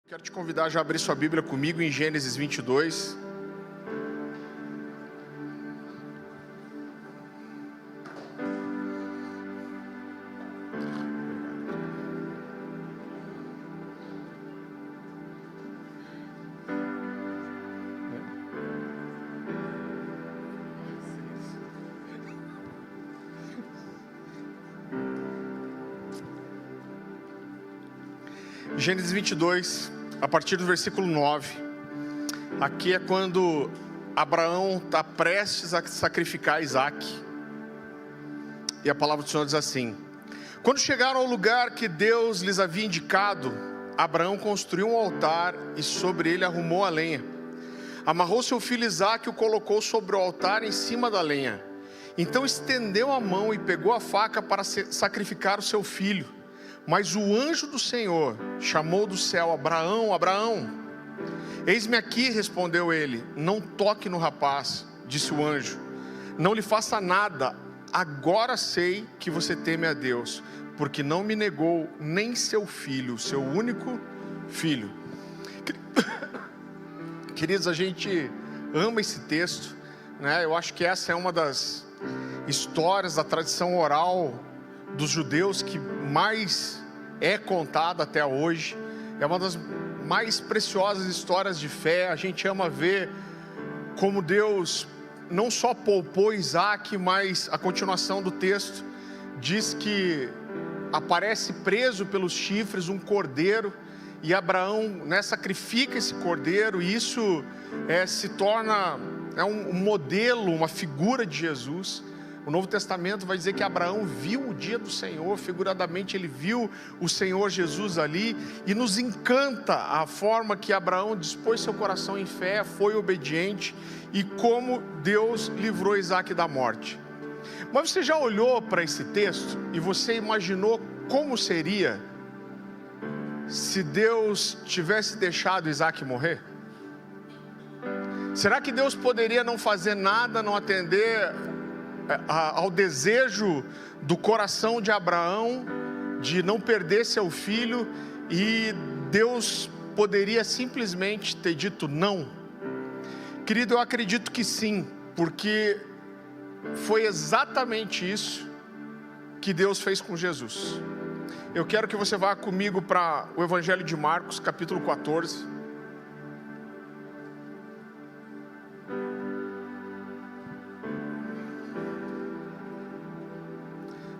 Quero te convidar a já abrir sua Bíblia comigo em Gênesis 22. Gênesis 22, a partir do versículo 9. Aqui é quando Abraão está prestes a sacrificar Isaac. E a palavra do Senhor diz assim: quando chegaram ao lugar que Deus lhes havia indicado, Abraão construiu um altar e sobre ele arrumou a lenha. Amarrou seu filho Isaac e o colocou sobre o altar em cima da lenha. Então estendeu a mão e pegou a faca para sacrificar o seu filho. Mas o anjo do Senhor chamou do céu: Abraão, Abraão. Eis-me aqui, respondeu ele. Não toque no rapaz, disse o anjo. Não lhe faça nada. Agora sei que você teme a Deus, porque não me negou nem seu filho, seu único filho. Queridos, a gente ama esse texto, né? Eu acho que essa é uma das histórias da tradição oral dos judeus que mais é contada até hoje. É uma das mais preciosas histórias de fé. A gente ama ver como Deus não só poupou Isaac, mas a continuação do texto diz que aparece preso pelos chifres um cordeiro, e Abraão, né, sacrifica esse cordeiro, e isso se torna um modelo, uma figura de Jesus. O Novo Testamento vai dizer que Abraão viu o dia do Senhor, figuradamente ele viu o Senhor Jesus ali, e nos encanta a forma que Abraão dispôs seu coração em fé, foi obediente, e como Deus livrou Isaac da morte. Mas você já olhou para esse texto e você imaginou como seria se Deus tivesse deixado Isaac morrer? Será que Deus poderia não fazer nada, não atender ao desejo do coração de Abraão de não perder seu filho, e Deus poderia simplesmente ter dito não? Querido, eu acredito que sim, porque foi exatamente isso que Deus fez com Jesus. Eu quero que você vá comigo para o Evangelho de Marcos, capítulo 14.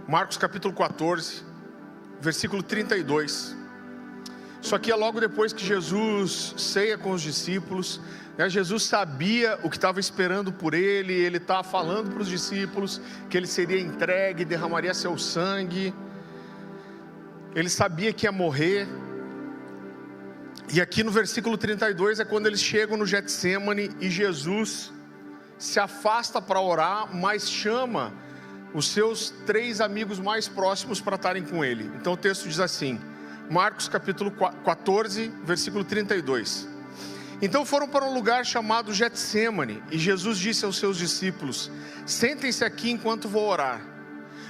Marcos capítulo 14, versículo 32. Isso aqui é logo depois que Jesus ceia com os discípulos, né? Jesus sabia o que estava esperando por ele. Ele estava falando para os discípulos que ele seria entregue, derramaria seu sangue. Ele sabia que ia morrer. E aqui no versículo 32 é quando eles chegam no Getsêmani, e Jesus se afasta para orar, mas chama os seus 3 amigos mais próximos para estarem com ele. Então o texto diz assim, Marcos capítulo 14, versículo 32. Então foram para um lugar chamado Getsêmani, e Jesus disse aos seus discípulos: sentem-se aqui enquanto vou orar.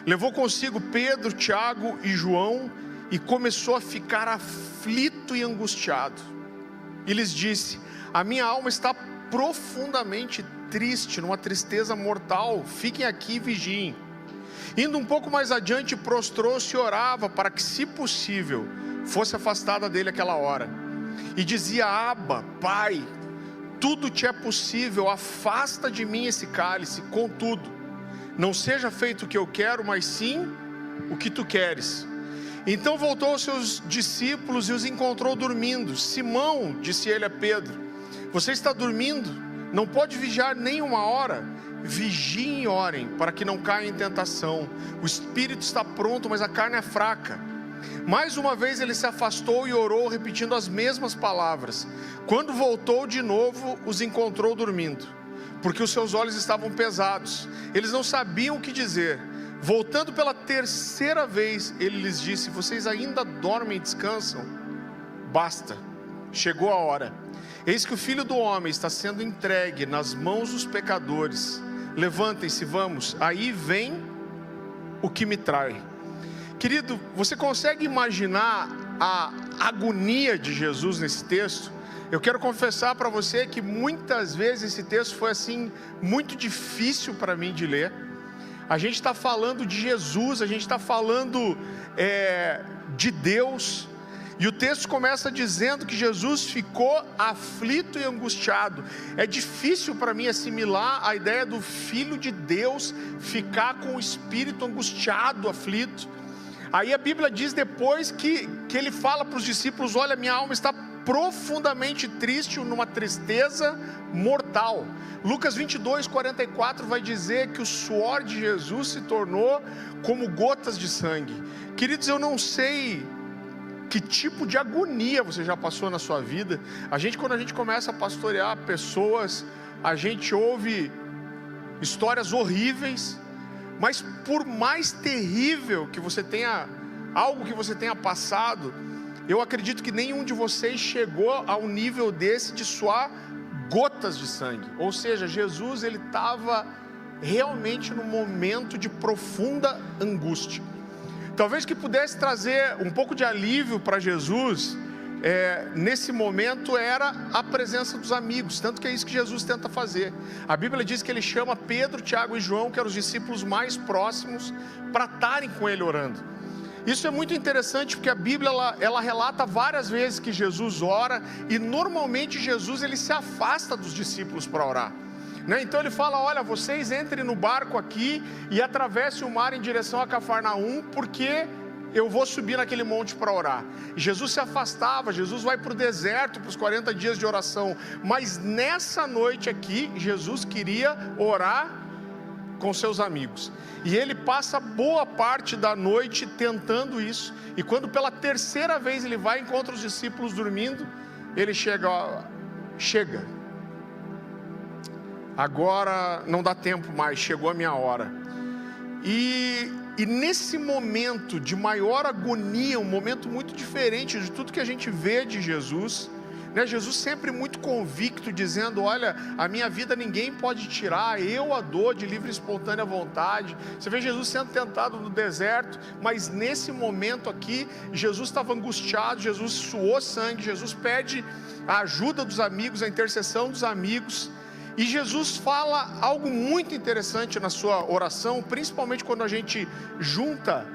Levou consigo Pedro, Tiago e João, e começou a ficar aflito e angustiado. E lhes disse: a minha alma está profundamente triste, numa tristeza mortal. Fiquem aqui e vigiem. Indo um pouco mais adiante, prostrou-se e orava para que, se possível, fosse afastada dele aquela hora. E dizia: Abba, Pai, tudo te é possível, afasta de mim esse cálice, contudo, não seja feito o que eu quero, mas sim o que tu queres. Então voltou aos seus discípulos e os encontrou dormindo. Simão, disse ele a Pedro, você está dormindo? Não pode vigiar nem uma hora? Vigiem e orem, para que não caia em tentação. O espírito está pronto, mas a carne é fraca. Mais uma vez ele se afastou e orou, repetindo as mesmas palavras. Quando voltou de novo, os encontrou dormindo, porque os seus olhos estavam pesados. Eles não sabiam o que dizer. Voltando pela 3ª vez, ele lhes disse: vocês ainda dormem e descansam? Basta, chegou a hora. Eis que o Filho do Homem está sendo entregue nas mãos dos pecadores. Levantem-se, vamos, aí vem o que me trai. Querido, você consegue imaginar a agonia de Jesus nesse texto, eu quero confessar para você que muitas vezes esse texto foi assim, muito difícil para mim de ler. A gente está falando de Jesus, a gente está falando de Deus, e o texto começa dizendo que Jesus ficou aflito e angustiado. É difícil para mim assimilar a ideia do Filho de Deus ficar com o espírito angustiado, aflito. Aí a Bíblia diz depois que ele fala para os discípulos: olha, minha alma está profundamente triste, numa tristeza mortal. Lucas 22:44 vai dizer que o suor de Jesus se tornou como gotas de sangue. Queridos, eu não sei que tipo de agonia você já passou na sua vida. Quando a gente começa a pastorear pessoas, a gente ouve histórias horríveis, mas por mais terrível que você tenha, algo que você tenha passado, eu acredito que nenhum de vocês chegou ao nível desse de suar gotas de sangue. Ou seja, Jesus, ele estava realmente num momento de profunda angústia. Talvez que pudesse trazer um pouco de alívio para Jesus, nesse momento, era a presença dos amigos, tanto que é isso que Jesus tenta fazer. A Bíblia diz que ele chama Pedro, Tiago e João, que eram os discípulos mais próximos, para estarem com ele orando. Isso é muito interessante, porque a Bíblia ela relata várias vezes que Jesus ora, e normalmente Jesus ele se afasta dos discípulos para orar. Então ele fala: olha, vocês entrem no barco aqui e atravessem o mar em direção a Cafarnaum, porque eu vou subir naquele monte para orar. Jesus se afastava, Jesus vai para o deserto, para os 40 dias de oração. Mas nessa noite aqui, Jesus queria orar com seus amigos, e ele passa boa parte da noite tentando isso. E quando pela terceira vez ele vai e encontra os discípulos dormindo, ele chega: agora não dá tempo mais, chegou a minha hora. E nesse momento de maior agonia, um momento muito diferente de tudo que a gente vê de Jesus, Jesus sempre muito convicto, dizendo: olha, a minha vida ninguém pode tirar, eu a dou de livre e espontânea vontade. Você vê Jesus sendo tentado no deserto, mas nesse momento aqui, Jesus estava angustiado, Jesus suou sangue, Jesus pede a ajuda dos amigos, a intercessão dos amigos. E Jesus fala algo muito interessante na sua oração, principalmente quando a gente junta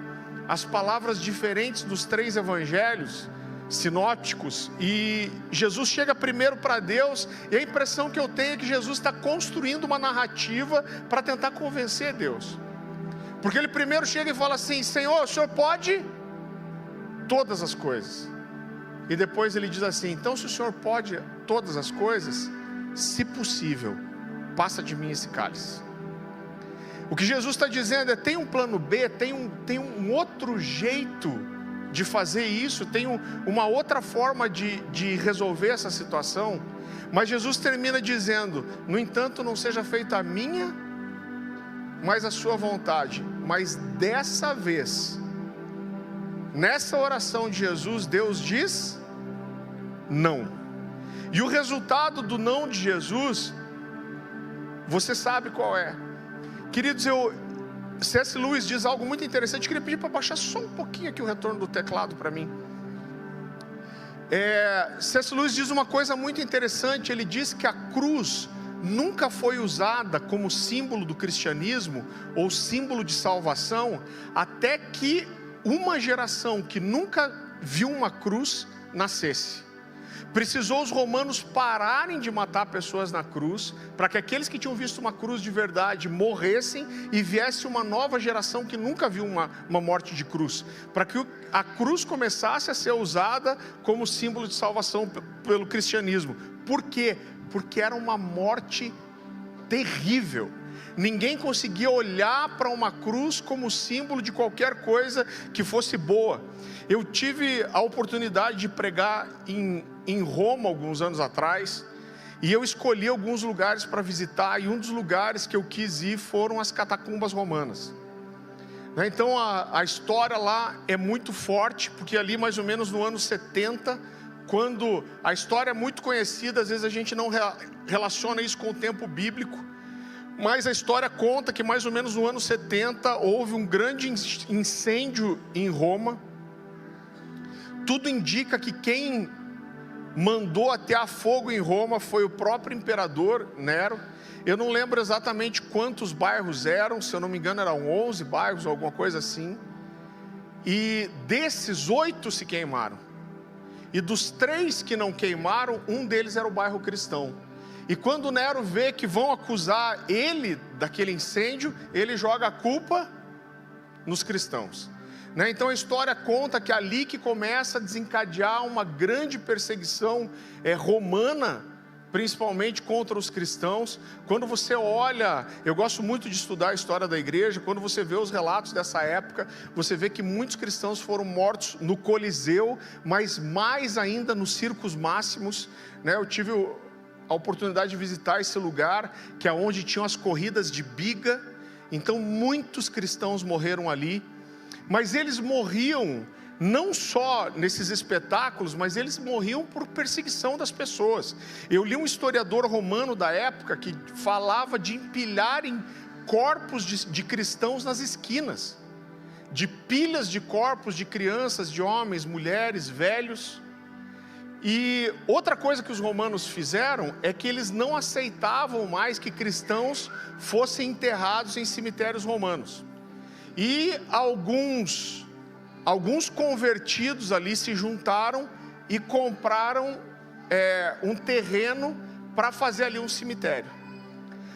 as palavras diferentes dos 3 evangelhos sinópticos. E Jesus chega primeiro para Deus, e a impressão que eu tenho é que Jesus está construindo uma narrativa para tentar convencer Deus. Porque ele primeiro chega e fala assim: Senhor, o Senhor pode todas as coisas. E depois ele diz assim: então, se o Senhor pode todas as coisas, se possível, passa de mim esse cálice. O que Jesus está dizendo tem um plano B, tem um outro jeito de fazer isso, tem uma outra forma de resolver essa situação. Mas Jesus termina dizendo: no entanto, não seja feita a minha, mas a sua vontade. Mas dessa vez, nessa oração de Jesus, Deus diz não. E o resultado do não de Jesus, você sabe qual é. Queridos, C.S. Lewis diz algo muito interessante. Eu queria pedir para baixar só um pouquinho aqui o retorno do teclado para mim. C.S. Lewis diz uma coisa muito interessante. Ele diz que a cruz nunca foi usada como símbolo do cristianismo, ou símbolo de salvação, até que uma geração que nunca viu uma cruz nascesse. Precisou os romanos pararem de matar pessoas na cruz, para que aqueles que tinham visto uma cruz de verdade morressem, e viesse uma nova geração que nunca viu uma morte de cruz, para que a cruz começasse a ser usada como símbolo de salvação pelo cristianismo. Por quê? Porque era uma morte terrível. Ninguém conseguia olhar para uma cruz como símbolo de qualquer coisa que fosse boa. Eu tive a oportunidade de pregar em Roma alguns anos atrás, e eu escolhi alguns lugares para visitar, e um dos lugares que eu quis ir foram as catacumbas romanas. Então a história lá é muito forte, porque ali mais ou menos no ano 70, quando a história é muito conhecida, às vezes a gente não relaciona isso com o tempo bíblico, mas a história conta que mais ou menos no ano 70 houve um grande incêndio em Roma. Tudo indica que quem mandou atear fogo em Roma foi o próprio imperador Nero. Eu não lembro exatamente quantos bairros eram, se eu não me engano eram 11 bairros, alguma coisa assim. E desses 8 se queimaram. E dos 3 que não queimaram, um deles era o bairro cristão. E quando Nero vê que vão acusar ele daquele incêndio, ele joga a culpa nos cristãos. Então a história conta que ali que começa a desencadear uma grande perseguição romana, principalmente contra os cristãos. Quando você olha, eu gosto muito de estudar a história da igreja, quando você vê os relatos dessa época, você vê que muitos cristãos foram mortos no Coliseu, mas mais ainda nos Circos Máximos. Eu tive a oportunidade de visitar esse lugar, que é onde tinham as corridas de biga. Então muitos cristãos morreram ali, mas eles morriam não só nesses espetáculos, mas eles morriam por perseguição das pessoas. Eu li um historiador romano da época que falava de empilharem corpos de cristãos nas esquinas, de pilhas de corpos de crianças, de homens, mulheres, velhos. E outra coisa que os romanos fizeram é que eles não aceitavam mais que cristãos fossem enterrados em cemitérios romanos. E alguns convertidos ali se juntaram e compraram um terreno para fazer ali um cemitério.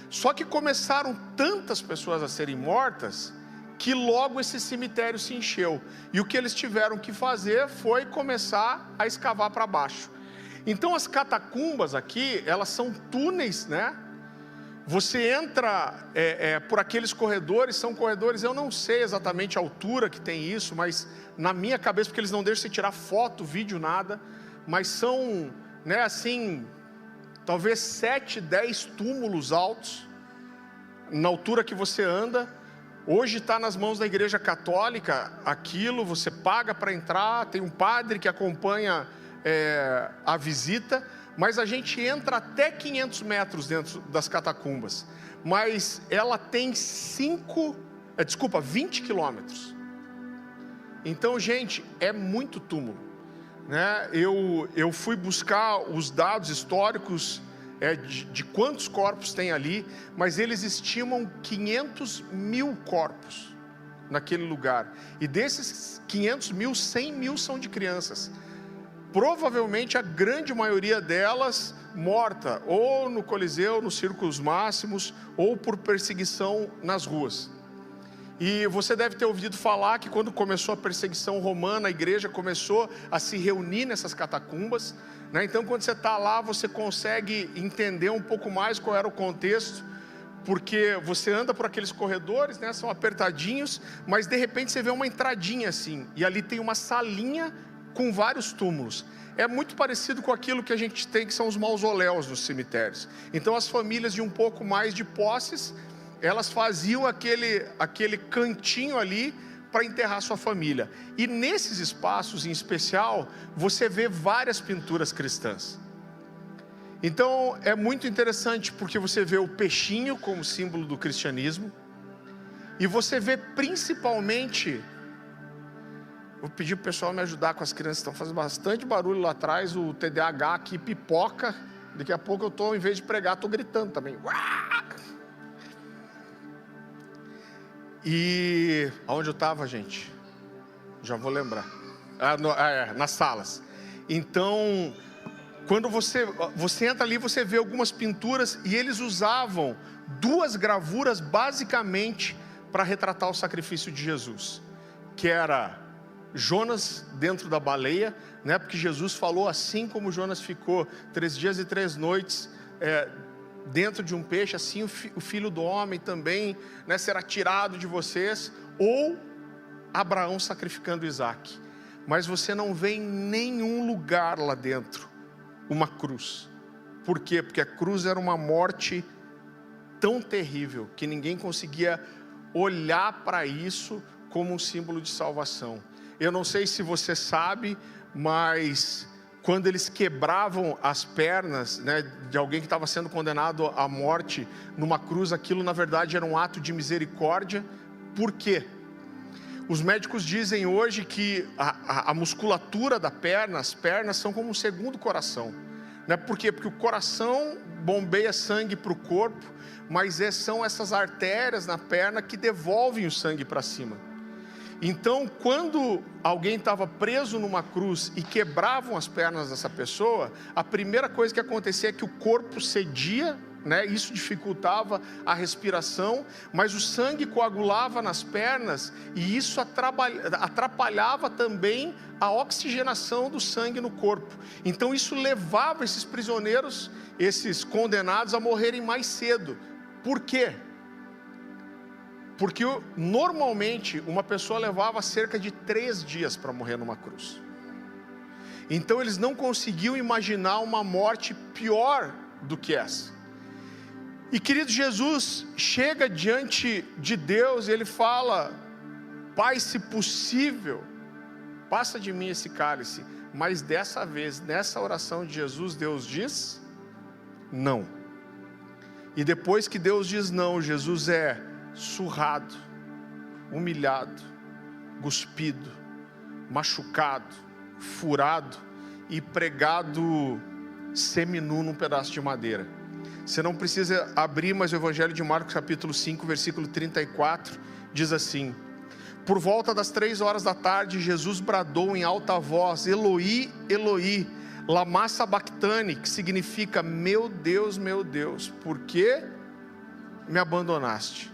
Só que começaram tantas pessoas a serem mortas, que logo esse cemitério se encheu. E o que eles tiveram que fazer foi começar a escavar para baixo. Então as catacumbas aqui, elas são túneis, Você entra por aqueles corredores, são corredores, eu não sei exatamente a altura que tem isso, mas na minha cabeça, porque eles não deixam você tirar foto, vídeo, nada, mas são, assim, talvez 7, 10 túmulos altos, na altura que você anda. Hoje está nas mãos da igreja católica, aquilo, você paga para entrar, tem um padre que acompanha a visita, mas a gente entra até 500 metros dentro das catacumbas, mas ela tem 20 quilômetros. Então, gente, é muito túmulo, Eu fui buscar os dados históricos de quantos corpos tem ali, mas eles estimam 500 mil corpos naquele lugar, e desses 500 mil, 100 mil são de crianças. Provavelmente a grande maioria delas morta, ou no Coliseu, nos Circos Máximos, ou por perseguição nas ruas. E você deve ter ouvido falar que quando começou a perseguição romana, a igreja começou a se reunir nessas catacumbas, Então quando você está lá, você consegue entender um pouco mais qual era o contexto, porque você anda por aqueles corredores, são apertadinhos, mas de repente você vê uma entradinha assim, e ali tem uma salinha com vários túmulos. É muito parecido com aquilo que a gente tem, que são os mausoléus nos cemitérios. Então as famílias de um pouco mais de posses, elas faziam aquele cantinho ali para enterrar sua família. E nesses espaços em especial, você vê várias pinturas cristãs. Então é muito interessante, porque você vê o peixinho como símbolo do cristianismo, e você vê principalmente... Vou pedir para o pessoal me ajudar com as crianças, estão fazendo bastante barulho lá atrás, o TDAH aqui pipoca. Daqui a pouco eu estou, em vez de pregar, estou gritando também. E aonde eu estava, gente? Já vou lembrar. Nas salas. Então, quando você entra ali, você vê algumas pinturas, e eles usavam 2 gravuras basicamente para retratar o sacrifício de Jesus, que era Jonas dentro da baleia, porque Jesus falou: assim como Jonas ficou 3 dias e 3 noites dentro de um peixe, assim o Filho do Homem também será tirado de vocês. Ou Abraão sacrificando Isaac. Mas você não vê em nenhum lugar lá dentro uma cruz. Por quê? Porque a cruz era uma morte tão terrível que ninguém conseguia olhar para isso como um símbolo de salvação. Eu não sei se você sabe, mas quando eles quebravam as pernas de alguém que estava sendo condenado à morte numa cruz, aquilo na verdade era um ato de misericórdia. Por quê? Os médicos dizem hoje que a musculatura da perna, as pernas são como um segundo coração, né? Por quê? Porque o coração bombeia sangue para o corpo, mas são essas artérias na perna que devolvem o sangue para cima. Então, quando alguém estava preso numa cruz e quebravam as pernas dessa pessoa, a primeira coisa que acontecia é que o corpo cedia, né? Isso dificultava a respiração, mas o sangue coagulava nas pernas e isso atrapalhava também a oxigenação do sangue no corpo. Então isso levava esses prisioneiros, esses condenados, a morrerem mais cedo. Por quê? Porque normalmente uma pessoa levava cerca de 3 dias para morrer numa cruz. Então eles não conseguiam imaginar uma morte pior do que essa. E querido, Jesus chega diante de Deus e ele fala: Pai, se possível, passa de mim esse cálice. Mas dessa vez, nessa oração de Jesus, Deus diz não. E depois que Deus diz não, Jesus é surrado, humilhado, cuspido, machucado, furado e pregado seminu num pedaço de madeira. Você não precisa abrir, mas o Evangelho de Marcos capítulo 5, versículo 34, diz assim: por volta das 3 horas da tarde, Jesus bradou em alta voz: Eloi, Eloi, lama sabachthani, que significa: meu Deus, por que me abandonaste?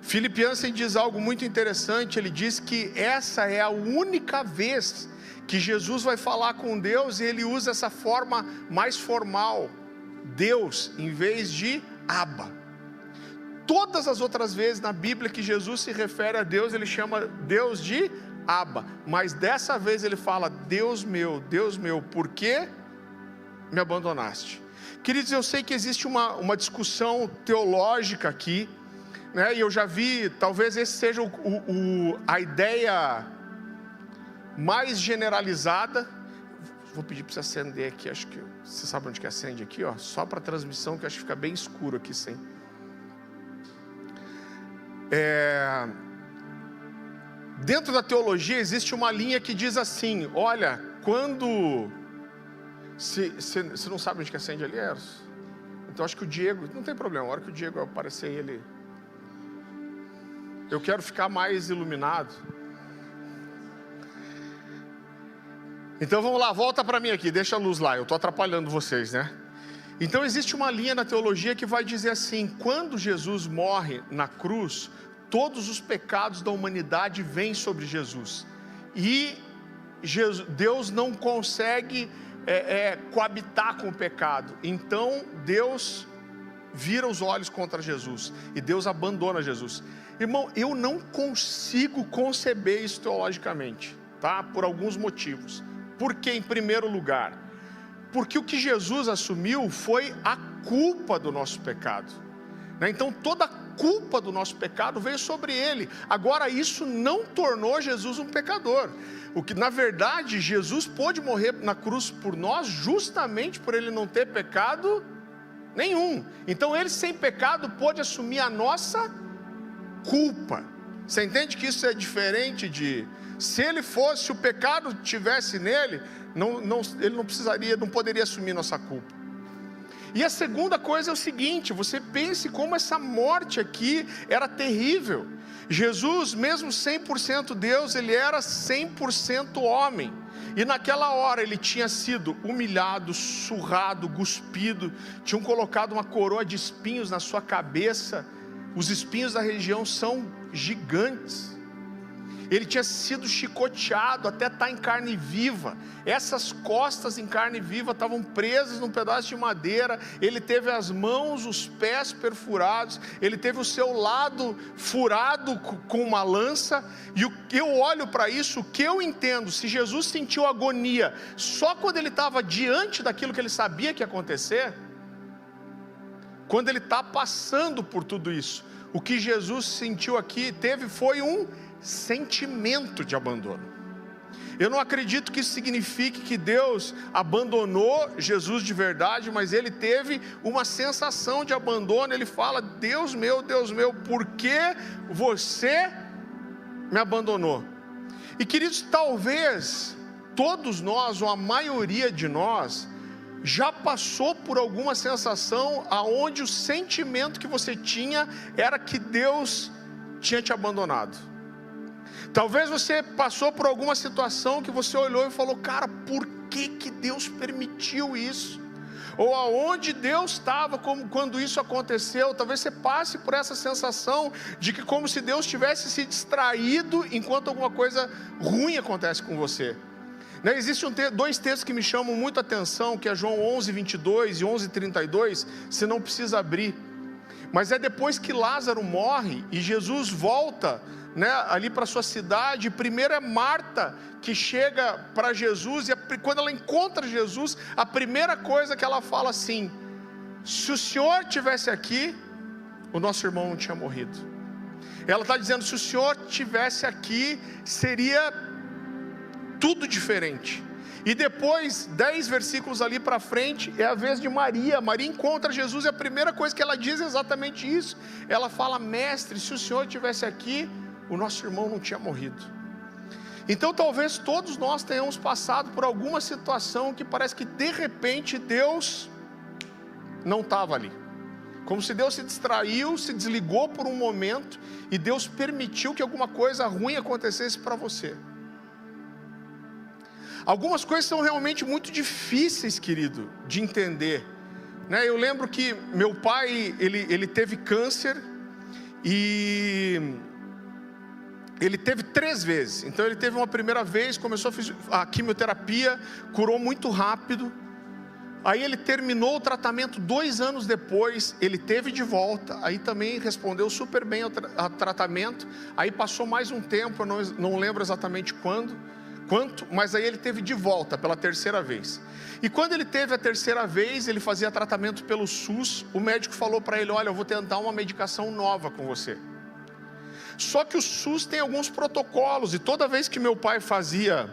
Philip Yancey diz algo muito interessante. Ele diz que essa é a única vez que Jesus vai falar com Deus, e ele usa essa forma mais formal, Deus, em vez de Abba. Todas as outras vezes na Bíblia que Jesus se refere a Deus, ele chama Deus de Abba, mas dessa vez ele fala: Deus meu, por que me abandonaste? Queridos, eu sei que existe uma discussão teológica aqui, né? E eu já vi, talvez esse seja a ideia mais generalizada. Vou pedir para você acender aqui, acho que você sabe onde que acende aqui, ó, só para transmissão, que acho que fica bem escuro aqui sem. Dentro da teologia existe uma linha que diz assim: olha, quando você não sabe onde que acende ali, Eros? Então acho que o Diego, não tem problema, a hora que o Diego aparecer, ele, eu quero ficar mais iluminado. Então vamos lá, volta para mim aqui, deixa a luz lá, eu estou atrapalhando vocês, né? Então existe uma linha na teologia que vai dizer assim: quando Jesus morre na cruz, todos os pecados da humanidade vêm sobre Jesus, e Deus não consegue coabitar com o pecado. Então Deus vira os olhos contra Jesus, e Deus abandona Jesus. Irmão, eu não consigo conceber isso teologicamente, tá? Por alguns motivos. Por que, em primeiro lugar? Porque o que Jesus assumiu foi a culpa do nosso pecado, né? Então toda a culpa do nosso pecado veio sobre ele. Agora, isso não tornou Jesus um pecador. O que, na verdade, Jesus pôde morrer na cruz por nós justamente por ele não ter pecado nenhum. Então ele, sem pecado, pôde assumir a nossa culpa. Você entende que isso é diferente de... Se ele fosse, se o pecado tivesse nele, ele não poderia assumir nossa culpa. E a segunda coisa é o seguinte: você pense como essa morte aqui era terrível. Jesus, mesmo 100% Deus, ele era 100% homem. E naquela hora ele tinha sido humilhado, surrado, cuspido, tinham colocado uma coroa de espinhos na sua cabeça. Os espinhos da região são gigantes. Ele tinha sido chicoteado até estar em carne viva. Essas costas em carne viva estavam presas num pedaço de madeira. Ele teve as mãos, os pés perfurados. Ele teve o seu lado furado com uma lança. E eu olho para isso, o que eu entendo: se Jesus sentiu agonia só quando ele estava diante daquilo que ele sabia que ia acontecer, quando ele está passando por tudo isso, o que Jesus sentiu aqui, foi um sentimento de abandono. Eu não acredito que isso signifique que Deus abandonou Jesus de verdade, mas ele teve uma sensação de abandono. Ele fala: Deus meu, por que você me abandonou. E queridos, talvez todos nós, ou a maioria de nós, já passou por alguma sensação aonde o sentimento que você tinha era que Deus tinha te abandonado. Talvez você passou por alguma situação que você olhou e falou: cara, por que Deus permitiu isso? Ou aonde Deus estava quando isso aconteceu? Talvez você passe por essa sensação de que como se Deus tivesse se distraído enquanto alguma coisa ruim acontece com você. Existem dois textos que me chamam muito a atenção, que é João 11:22 e 11:32, você não precisa abrir. Mas é depois que Lázaro morre e Jesus volta, ali para sua cidade. Primeiro é Marta que chega para Jesus, e quando ela encontra Jesus, a primeira coisa que ela fala assim: se o Senhor tivesse aqui, o nosso irmão não tinha morrido. Ela está dizendo: se o Senhor tivesse aqui, seria tudo diferente. E depois, 10 versículos ali para frente, é a vez de Maria. Maria encontra Jesus e a primeira coisa que ela diz é exatamente isso. Ela fala: mestre, se o Senhor estivesse aqui, o nosso irmão não tinha morrido. Então talvez todos nós tenhamos passado por alguma situação que parece que de repente Deus não estava ali. Como se Deus se distraiu, se desligou por um momento, e Deus permitiu que alguma coisa ruim acontecesse para você. Algumas coisas são realmente muito difíceis, querido, de entender. Eu lembro que meu pai, ele teve câncer, e ele teve 3 vezes. Então ele teve uma primeira vez, começou a quimioterapia, curou muito rápido. Aí ele terminou o tratamento 2 anos depois, ele teve de volta. Aí também respondeu super bem ao tratamento. Aí passou mais um tempo, eu não lembro exatamente quanto, mas aí ele teve de volta pela 3ª vez. E quando ele teve a 3ª vez, ele fazia tratamento pelo SUS. O médico falou para ele: olha, eu vou tentar uma medicação nova com você. Só que o SUS tem alguns protocolos, e toda vez que meu pai fazia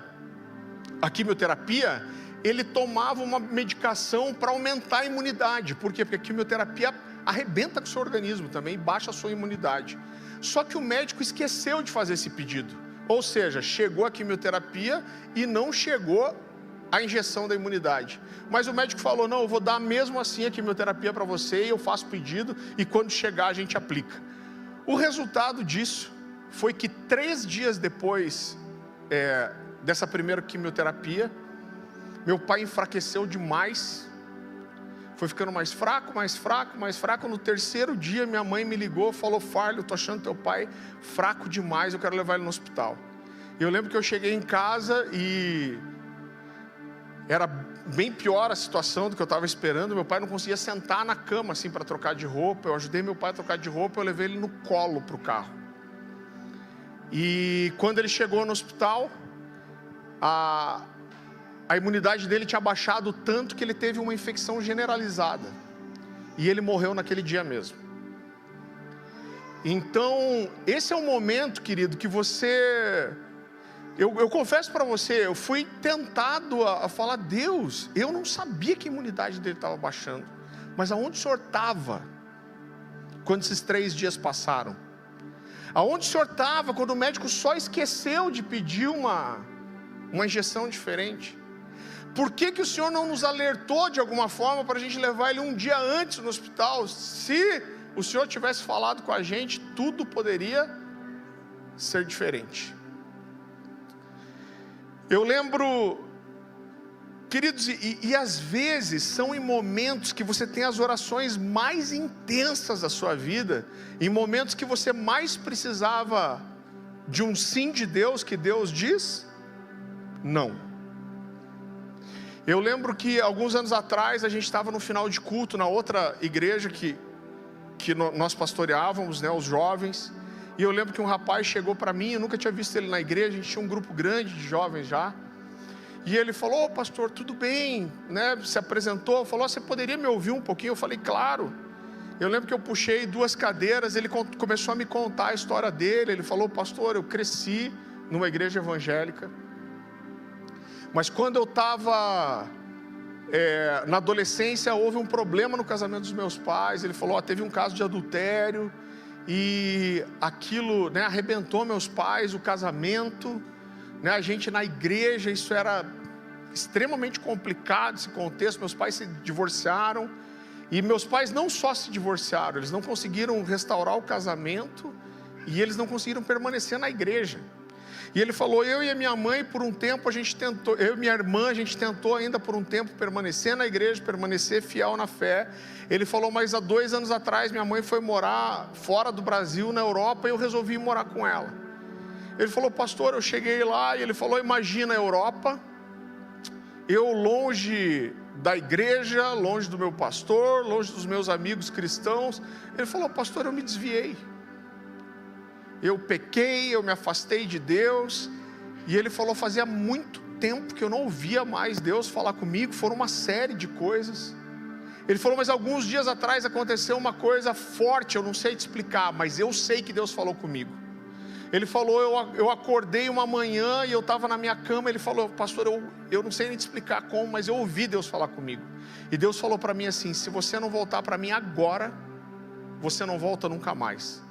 a quimioterapia, ele tomava uma medicação para aumentar a imunidade. Por quê? Porque a quimioterapia arrebenta com o seu organismo também, baixa a sua imunidade. Só que o médico esqueceu de fazer esse pedido. Ou seja, chegou a quimioterapia e não chegou a injeção da imunidade. Mas o médico falou: não, eu vou dar mesmo assim a quimioterapia para você, e eu faço pedido, e quando chegar a gente aplica. O resultado disso foi que 3 dias depois dessa primeira quimioterapia, meu pai enfraqueceu demais, foi ficando mais fraco. No 3º dia, minha mãe me ligou, falou: Farley, eu estou achando teu pai fraco demais, eu quero levar ele no hospital. Eu lembro que eu cheguei em casa e era bem pior a situação do que eu estava esperando. Meu pai não conseguia sentar na cama assim para trocar de roupa. Eu ajudei meu pai a trocar de roupa, eu levei ele no colo para o carro. E quando ele chegou no hospital, a imunidade dele tinha baixado tanto que ele teve uma infecção generalizada, e ele morreu naquele dia mesmo. Então esse é um momento, querido, que eu confesso para você, eu fui tentado a falar: Deus, eu não sabia que a imunidade dele estava baixando, mas aonde o Senhor estava quando esses 3 dias passaram? Aonde o Senhor estava quando o médico só esqueceu de pedir uma injeção diferente? Por que o Senhor não nos alertou de alguma forma para a gente levar ele um dia antes no hospital? Se o Senhor tivesse falado com a gente, tudo poderia ser diferente. Eu lembro, queridos, e às vezes são em momentos que você tem as orações mais intensas da sua vida, em momentos que você mais precisava de um sim de Deus, que Deus diz não. Eu lembro que alguns anos atrás a gente estava no final de culto na outra igreja que nós pastoreávamos, os jovens. E eu lembro que um rapaz chegou para mim, eu nunca tinha visto ele na igreja, a gente tinha um grupo grande de jovens já. E ele falou: pastor, tudo bem, se apresentou, falou: você poderia me ouvir um pouquinho? Eu falei: claro. Eu lembro que eu puxei 2 cadeiras, ele começou a me contar a história dele. Ele falou: pastor, eu cresci numa igreja evangélica, mas quando eu estava na adolescência, houve um problema no casamento dos meus pais. Ele falou: teve um caso de adultério, e aquilo, né, arrebentou meus pais, o casamento, né, a gente na igreja, isso era extremamente complicado, esse contexto. Meus pais se divorciaram, e meus pais não só se divorciaram, eles não conseguiram restaurar o casamento, e eles não conseguiram permanecer na igreja. E ele falou, eu e a minha mãe, por um tempo, a gente tentou, eu e minha irmã, a gente tentou ainda por um tempo permanecer na igreja, permanecer fiel na fé. Ele falou, mas há 2 anos atrás, minha mãe foi morar fora do Brasil, na Europa, e eu resolvi morar com ela. Ele falou, pastor, eu cheguei lá, e ele falou, imagina a Europa, eu longe da igreja, longe do meu pastor, longe dos meus amigos cristãos. Ele falou, pastor, eu me desviei. Eu pequei, eu me afastei de Deus. E ele falou, fazia muito tempo que eu não ouvia mais Deus falar comigo. Foram uma série de coisas. Ele falou, mas alguns dias atrás aconteceu uma coisa forte, eu não sei te explicar, mas eu sei que Deus falou comigo. Ele falou, eu acordei uma manhã e eu estava na minha cama. Ele falou, pastor, eu não sei nem te explicar como, mas eu ouvi Deus falar comigo. E Deus falou para mim assim, se você não voltar para mim agora, você não volta nunca mais.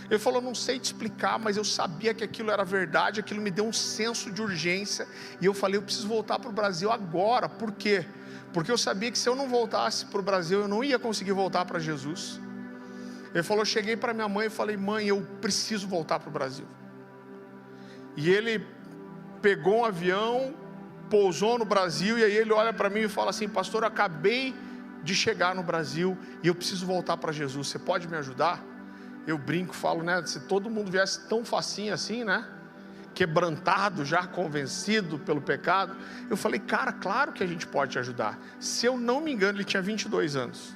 Ele falou, não sei te explicar, mas eu sabia que aquilo era verdade, aquilo me deu um senso de urgência, e eu falei, eu preciso voltar para o Brasil agora. Por quê? Porque eu sabia que se eu não voltasse para o Brasil, eu não ia conseguir voltar para Jesus. Ele falou, eu cheguei para minha mãe e falei, mãe, eu preciso voltar para o Brasil. E ele pegou um avião, pousou no Brasil, e aí ele olha para mim e fala assim, pastor, eu acabei de chegar no Brasil, e eu preciso voltar para Jesus, você pode me ajudar? Eu brinco, falo, né, se todo mundo viesse tão facinho assim, né, quebrantado, já convencido pelo pecado. Eu falei, cara, claro que a gente pode te ajudar. Se eu não me engano, ele tinha 22 anos.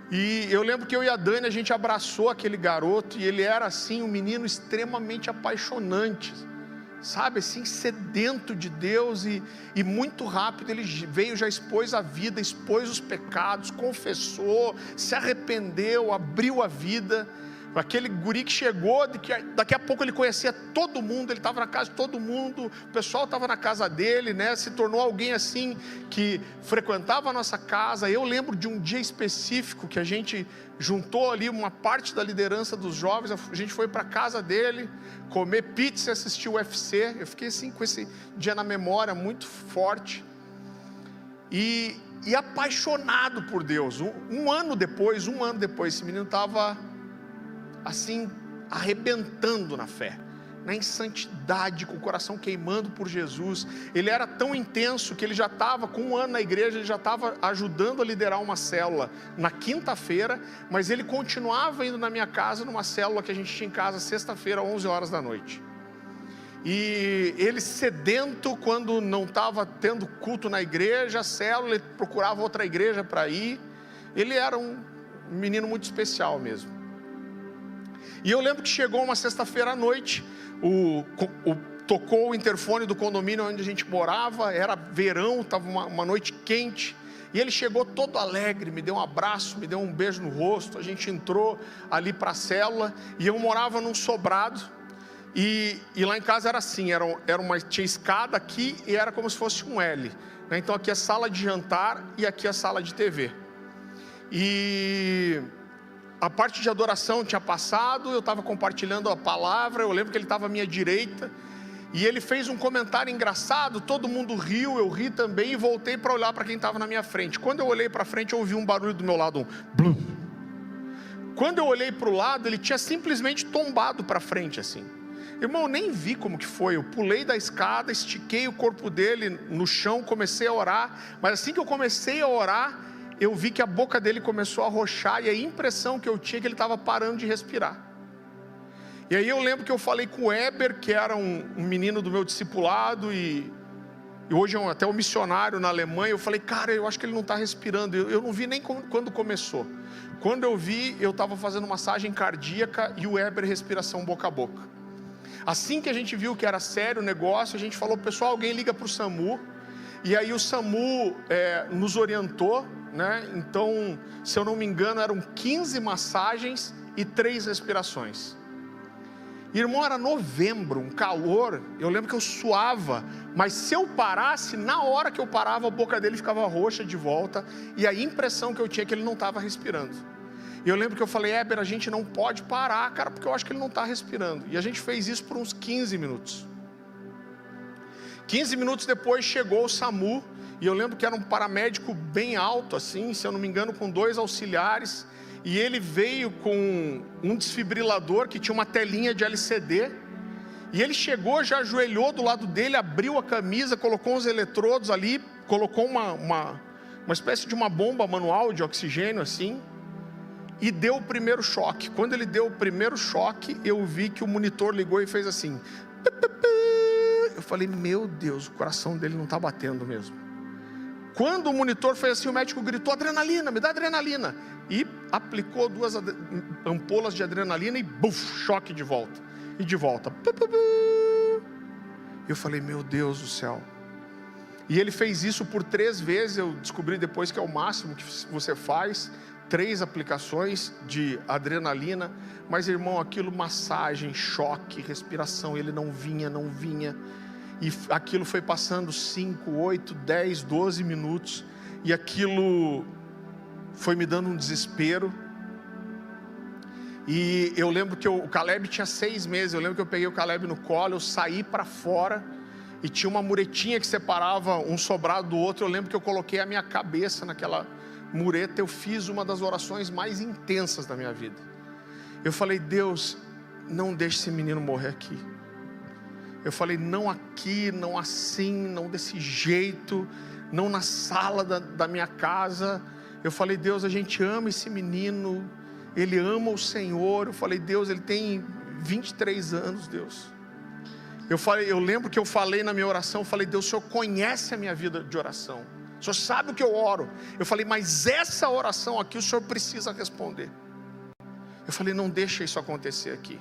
E eu lembro que eu e a Dani, a gente abraçou aquele garoto, e ele era assim, um menino extremamente apaixonante, sabe, assim, sedento de Deus, e muito rápido ele veio, já expôs a vida, expôs os pecados, confessou, se arrependeu, abriu a vida. Aquele guri que chegou, daqui a pouco ele conhecia todo mundo, ele estava na casa de todo mundo, o pessoal estava na casa dele, né? Se tornou alguém assim, que frequentava a nossa casa. Eu lembro de um dia específico, que a gente juntou ali uma parte da liderança dos jovens, a gente foi para a casa dele, comer pizza e assistir o UFC, eu fiquei assim, com esse dia na memória, muito forte, e apaixonado por Deus. Um ano depois, esse menino estava assim, arrebentando na fé, em santidade, com o coração queimando por Jesus. Ele era tão intenso que ele já estava com 1 ano na igreja, ele já estava ajudando a liderar uma célula na quinta-feira, mas ele continuava indo na minha casa, numa célula que a gente tinha em casa, sexta-feira, 11 horas da noite. E ele sedento, quando não estava tendo culto na igreja, a célula, ele procurava outra igreja para ir. Ele era um menino muito especial mesmo. E eu lembro que chegou uma sexta-feira à noite, tocou o interfone do condomínio onde a gente morava, era verão, estava uma noite quente, e ele chegou todo alegre, me deu um abraço, me deu um beijo no rosto. A gente entrou ali para a célula, e eu morava num sobrado, e lá em casa era assim, tinha escada aqui, e era como se fosse um L, né? Então aqui é sala de jantar, e aqui é sala de TV, e a parte de adoração tinha passado, eu estava compartilhando a palavra, eu lembro que ele estava à minha direita, e ele fez um comentário engraçado, todo mundo riu, eu ri também, e voltei para olhar para quem estava na minha frente. Quando eu olhei para frente, eu ouvi um barulho do meu lado, um blum. Quando eu olhei para o lado, ele tinha simplesmente tombado para frente assim. Irmão, eu nem vi como que foi, eu pulei da escada, estiquei o corpo dele no chão, comecei a orar, mas assim que eu comecei a orar, eu vi que a boca dele começou a roxar, e a impressão que eu tinha é que ele estava parando de respirar. E aí eu lembro que eu falei com o Eber, que era um menino do meu discipulado, e hoje é até um missionário na Alemanha. Eu falei, cara, eu acho que ele não está respirando. Eu não vi nem quando começou. Quando eu vi, eu estava fazendo massagem cardíaca, e o Eber respiração boca a boca. Assim que a gente viu que era sério o negócio, a gente falou, pessoal, alguém liga para o SAMU. E aí o SAMU nos orientou, né? Então, se eu não me engano, eram 15 massagens e 3 respirações. Irmão, era novembro, um calor, eu lembro que eu suava, mas se eu parasse, na hora que eu parava, a boca dele ficava roxa de volta, e a impressão que eu tinha é que ele não estava respirando. E eu lembro que eu falei, Éber, a gente não pode parar, cara, porque eu acho que ele não está respirando. E a gente fez isso por uns 15 minutos. 15 minutos depois chegou o SAMU, e eu lembro que era um paramédico bem alto, assim, se eu não me engano, com 2 auxiliares, e ele veio com um desfibrilador que tinha uma telinha de LCD, e ele chegou, já ajoelhou do lado dele, abriu a camisa, colocou uns eletrodos ali, colocou uma espécie de uma bomba manual de oxigênio, assim, e deu o primeiro choque. Quando ele deu o primeiro choque, eu vi que o monitor ligou e fez assim. Eu falei, meu Deus, o coração dele não está batendo mesmo. Quando o monitor fez assim, o médico gritou, adrenalina, me dá adrenalina. E aplicou 2 ampolas de adrenalina e buf, choque de volta. E de volta. Eu falei, meu Deus do céu. E ele fez isso por 3 vezes, eu descobri depois que é o máximo que você faz. 3 aplicações de adrenalina, mas irmão, aquilo, massagem, choque, respiração, ele não vinha, e aquilo foi passando 5, 8, 10, 12 minutos, e aquilo foi me dando um desespero. E eu lembro que o Caleb tinha 6 meses, eu lembro que eu peguei o Caleb no colo, eu saí para fora, e tinha uma muretinha que separava um sobrado do outro. Eu lembro que eu coloquei a minha cabeça naquela mureta, eu fiz uma das orações mais intensas da minha vida. Eu falei, Deus, não deixe esse menino morrer aqui. Eu falei, não aqui, não assim, não desse jeito, não na sala da minha casa. Eu falei, Deus, a gente ama esse menino, ele ama o Senhor. Eu falei, Deus, ele tem 23 anos, Deus. Eu lembro que eu falei na minha oração, eu falei, Deus, o Senhor conhece a minha vida de oração. O Senhor sabe o que eu oro. Eu falei, mas essa oração aqui o Senhor precisa responder. Eu falei, não deixa isso acontecer aqui.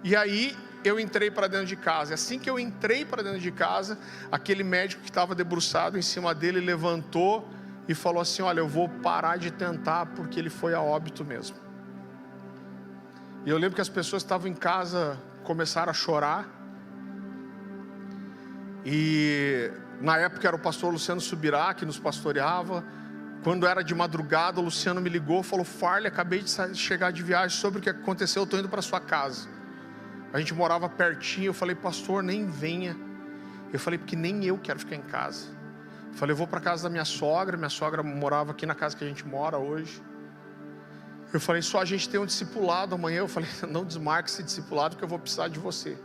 E aí eu entrei para dentro de casa. E assim que eu entrei para dentro de casa, aquele médico que estava debruçado em cima dele levantou e falou assim, olha, eu vou parar de tentar porque ele foi a óbito mesmo. E eu lembro que as pessoas que estavam em casa começaram a chorar. E na época era o pastor Luciano Subirá que nos pastoreava. Quando era de madrugada, o Luciano me ligou, falou, Farley, acabei de chegar de viagem, sobre o que aconteceu, eu estou indo para sua casa. A gente morava pertinho. Eu falei, pastor, nem venha. Eu falei, porque nem eu quero ficar em casa. Eu falei, eu vou para a casa da minha sogra morava aqui na casa que a gente mora hoje. Eu falei, só a gente tem um discipulado amanhã. Eu falei, não desmarque esse discipulado, porque eu vou precisar de você.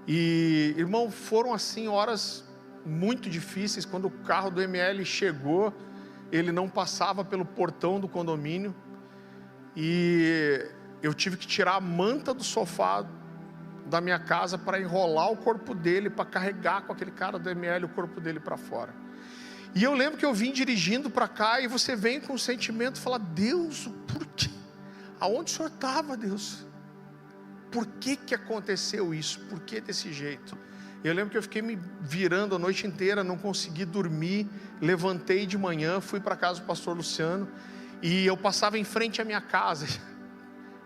E, irmão, foram assim horas muito difíceis. Quando o carro do ML chegou, ele não passava pelo portão do condomínio, e eu tive que tirar a manta do sofá da minha casa para enrolar o corpo dele, para carregar com aquele cara do ML o corpo dele para fora. E eu lembro que eu vim dirigindo para cá, e você vem com o sentimento, fala, Deus, por quê? Aonde o Senhor estava, Deus? Por que aconteceu isso? Por que desse jeito? Eu lembro que eu fiquei me virando a noite inteira, não consegui dormir. Levantei de manhã, fui para casa do pastor Luciano, e eu passava em frente à minha casa.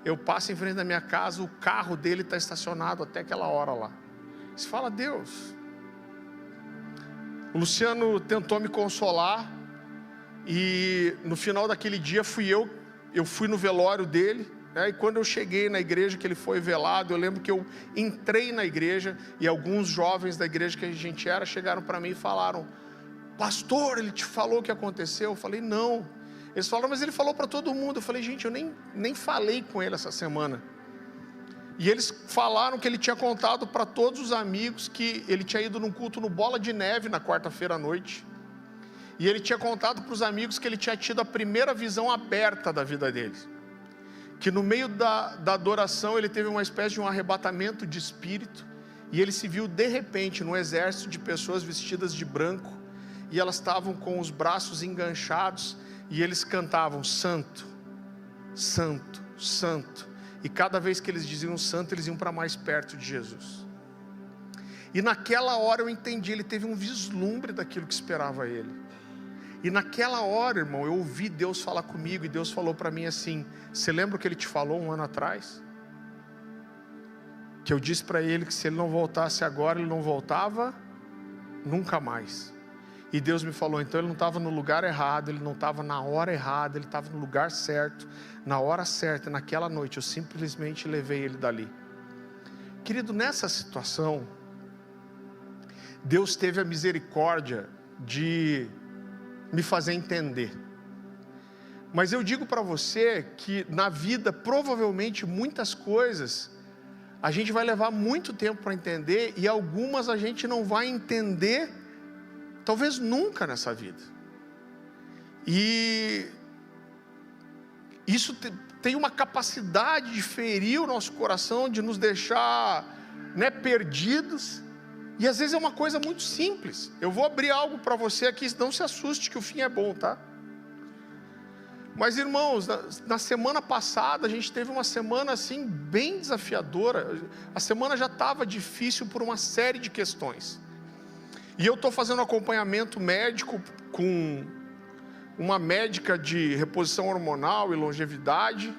Eu passo em frente da minha casa, o carro dele está estacionado até aquela hora lá. Você fala, Deus. O Luciano tentou me consolar, e no final daquele dia eu fui no velório dele. E quando eu cheguei na igreja que ele foi velado, eu lembro que eu entrei na igreja, e alguns jovens da igreja que a gente era chegaram para mim e falaram, pastor, ele te falou o que aconteceu? Eu falei, não. Eles falaram, mas ele falou para todo mundo. Eu falei, gente, eu nem falei com ele essa semana. E eles falaram que ele tinha contado para todos os amigos que ele tinha ido num culto no Bola de Neve na quarta-feira à noite, e ele tinha contado para os amigos que ele tinha tido a primeira visão aberta da vida dele, que no meio da adoração ele teve uma espécie de um arrebatamento de espírito, e ele se viu de repente num exército de pessoas vestidas de branco, e elas estavam com os braços enganchados, e eles cantavam, santo, santo, santo, e cada vez que eles diziam santo, eles iam para mais perto de Jesus. E naquela hora eu entendi, ele teve um vislumbre daquilo que esperava ele. E naquela hora, irmão, eu ouvi Deus falar comigo, e Deus falou para mim assim, você lembra o que ele te falou 1 ano atrás? Que eu disse para ele que se ele não voltasse agora, ele não voltava nunca mais. E Deus me falou, então ele não estava no lugar errado, ele não estava na hora errada, ele estava no lugar certo, na hora certa, naquela noite. Eu simplesmente levei ele dali. Querido, nessa situação, Deus teve a misericórdia de me fazer entender. Mas eu digo para você que na vida, provavelmente, muitas coisas a gente vai levar muito tempo para entender, e algumas a gente não vai entender, talvez nunca nessa vida. E isso tem uma capacidade de ferir o nosso coração, de nos deixar, perdidos. E às vezes é uma coisa muito simples. Eu vou abrir algo para você aqui, não se assuste que o fim é bom, tá? Mas irmãos, na semana passada a gente teve uma semana assim bem desafiadora. A semana já estava difícil por uma série de questões. E eu estou fazendo acompanhamento médico com uma médica de reposição hormonal e longevidade.